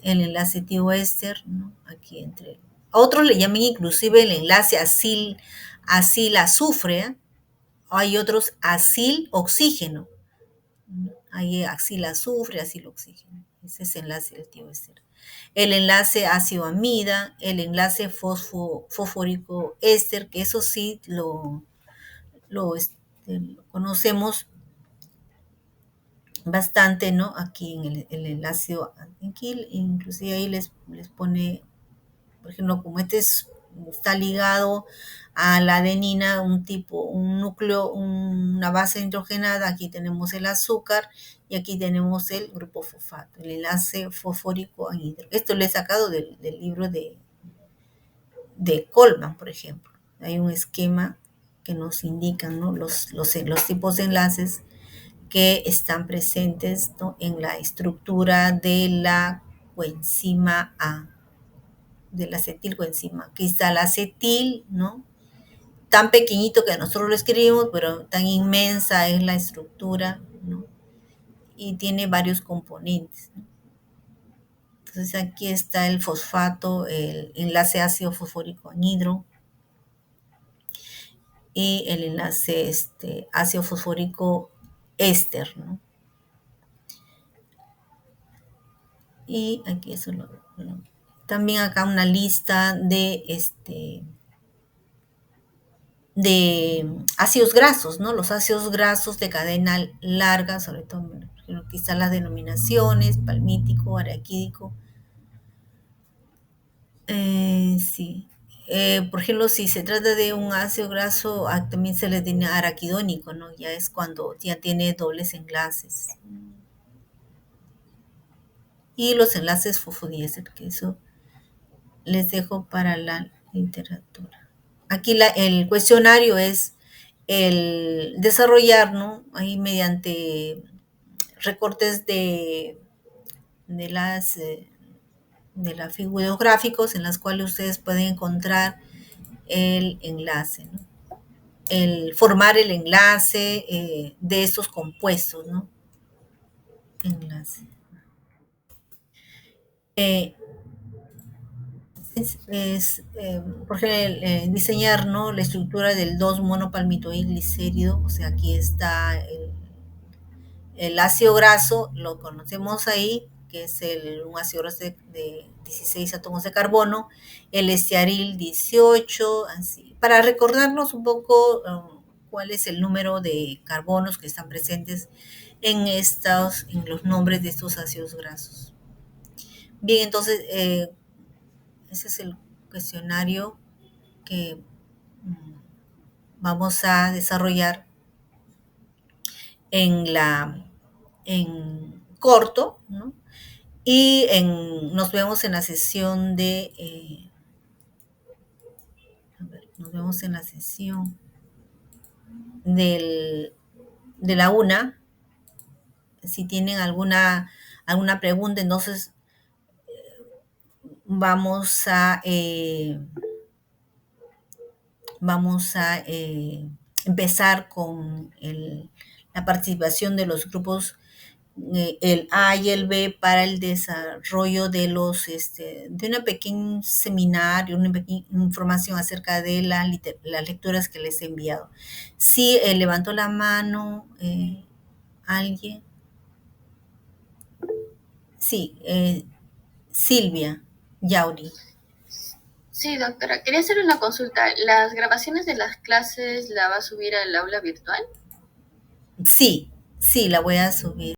el enlace tioéster, ¿no?, aquí a otros le llaman inclusive el enlace acil-azufre, ¿eh? Hay otros acil-oxígeno. Hay acil-azufre, acil-oxígeno. Ese es el enlace del tioéster. El enlace ácido-amida, el enlace fosfórico éster, que eso sí lo conocemos bastante, ¿no? Aquí en el enlace, aquí inclusive ahí les pone, por ejemplo, como está ligado a la adenina, un núcleo, una base hidrogenada, aquí tenemos el azúcar y aquí tenemos el grupo fosfato, el enlace fosfórico anhidro. Esto lo he sacado del libro de Coleman, por ejemplo. Hay un esquema que nos indican, ¿no?, los tipos de enlaces que están presentes, ¿no?, en la estructura de la coenzima A, de la acetilcoenzima. Aquí está el acetil, ¿no?, tan pequeñito que nosotros lo escribimos, pero tan inmensa es la estructura, ¿no?, y tiene varios componentes, ¿no? Entonces aquí está el fosfato, el enlace ácido fosfórico anhidro y el enlace ácido fosfórico éster, ¿no? Y aquí eso también acá una lista de ácidos grasos, ¿no? Los ácidos grasos de cadena larga, sobre todo, por ejemplo, aquí están las denominaciones: palmítico, araquídico. Sí. Por ejemplo, si se trata de un ácido graso, también se le denomina araquidónico, ¿no? Ya es cuando ya tiene dobles enlaces. Y los enlaces fosfodiéster, que eso les dejo para la literatura. Aquí el cuestionario es el desarrollar, ¿no? Ahí mediante recortes de las figuras gráficos en las cuales ustedes pueden encontrar el enlace, ¿no? El formar el enlace de estos compuestos, ¿no? Enlace. Por ejemplo, diseñar, ¿no? La estructura del 2-monopalmitoilglicérido, o sea, aquí está el ácido graso, lo conocemos ahí, que es un ácido graso de 16 átomos de carbono, el estearil 18, así, para recordarnos un poco cuál es el número de carbonos que están presentes en los nombres de estos ácidos grasos. Bien, entonces, ese es el cuestionario que vamos a desarrollar en corto, ¿no? Y nos vemos en la sesión nos vemos en la sesión de la 1. Si tienen alguna pregunta, entonces vamos a empezar con la participación de los grupos el A y el B para el desarrollo de de un pequeño seminario, una pequeña información acerca de las lecturas que les he enviado. Sí, levantó la mano alguien. Sí, Silvia Yauri. Sí, doctora. Quería hacer una consulta. ¿Las grabaciones de las clases la va a subir al aula virtual? Sí, la voy a subir.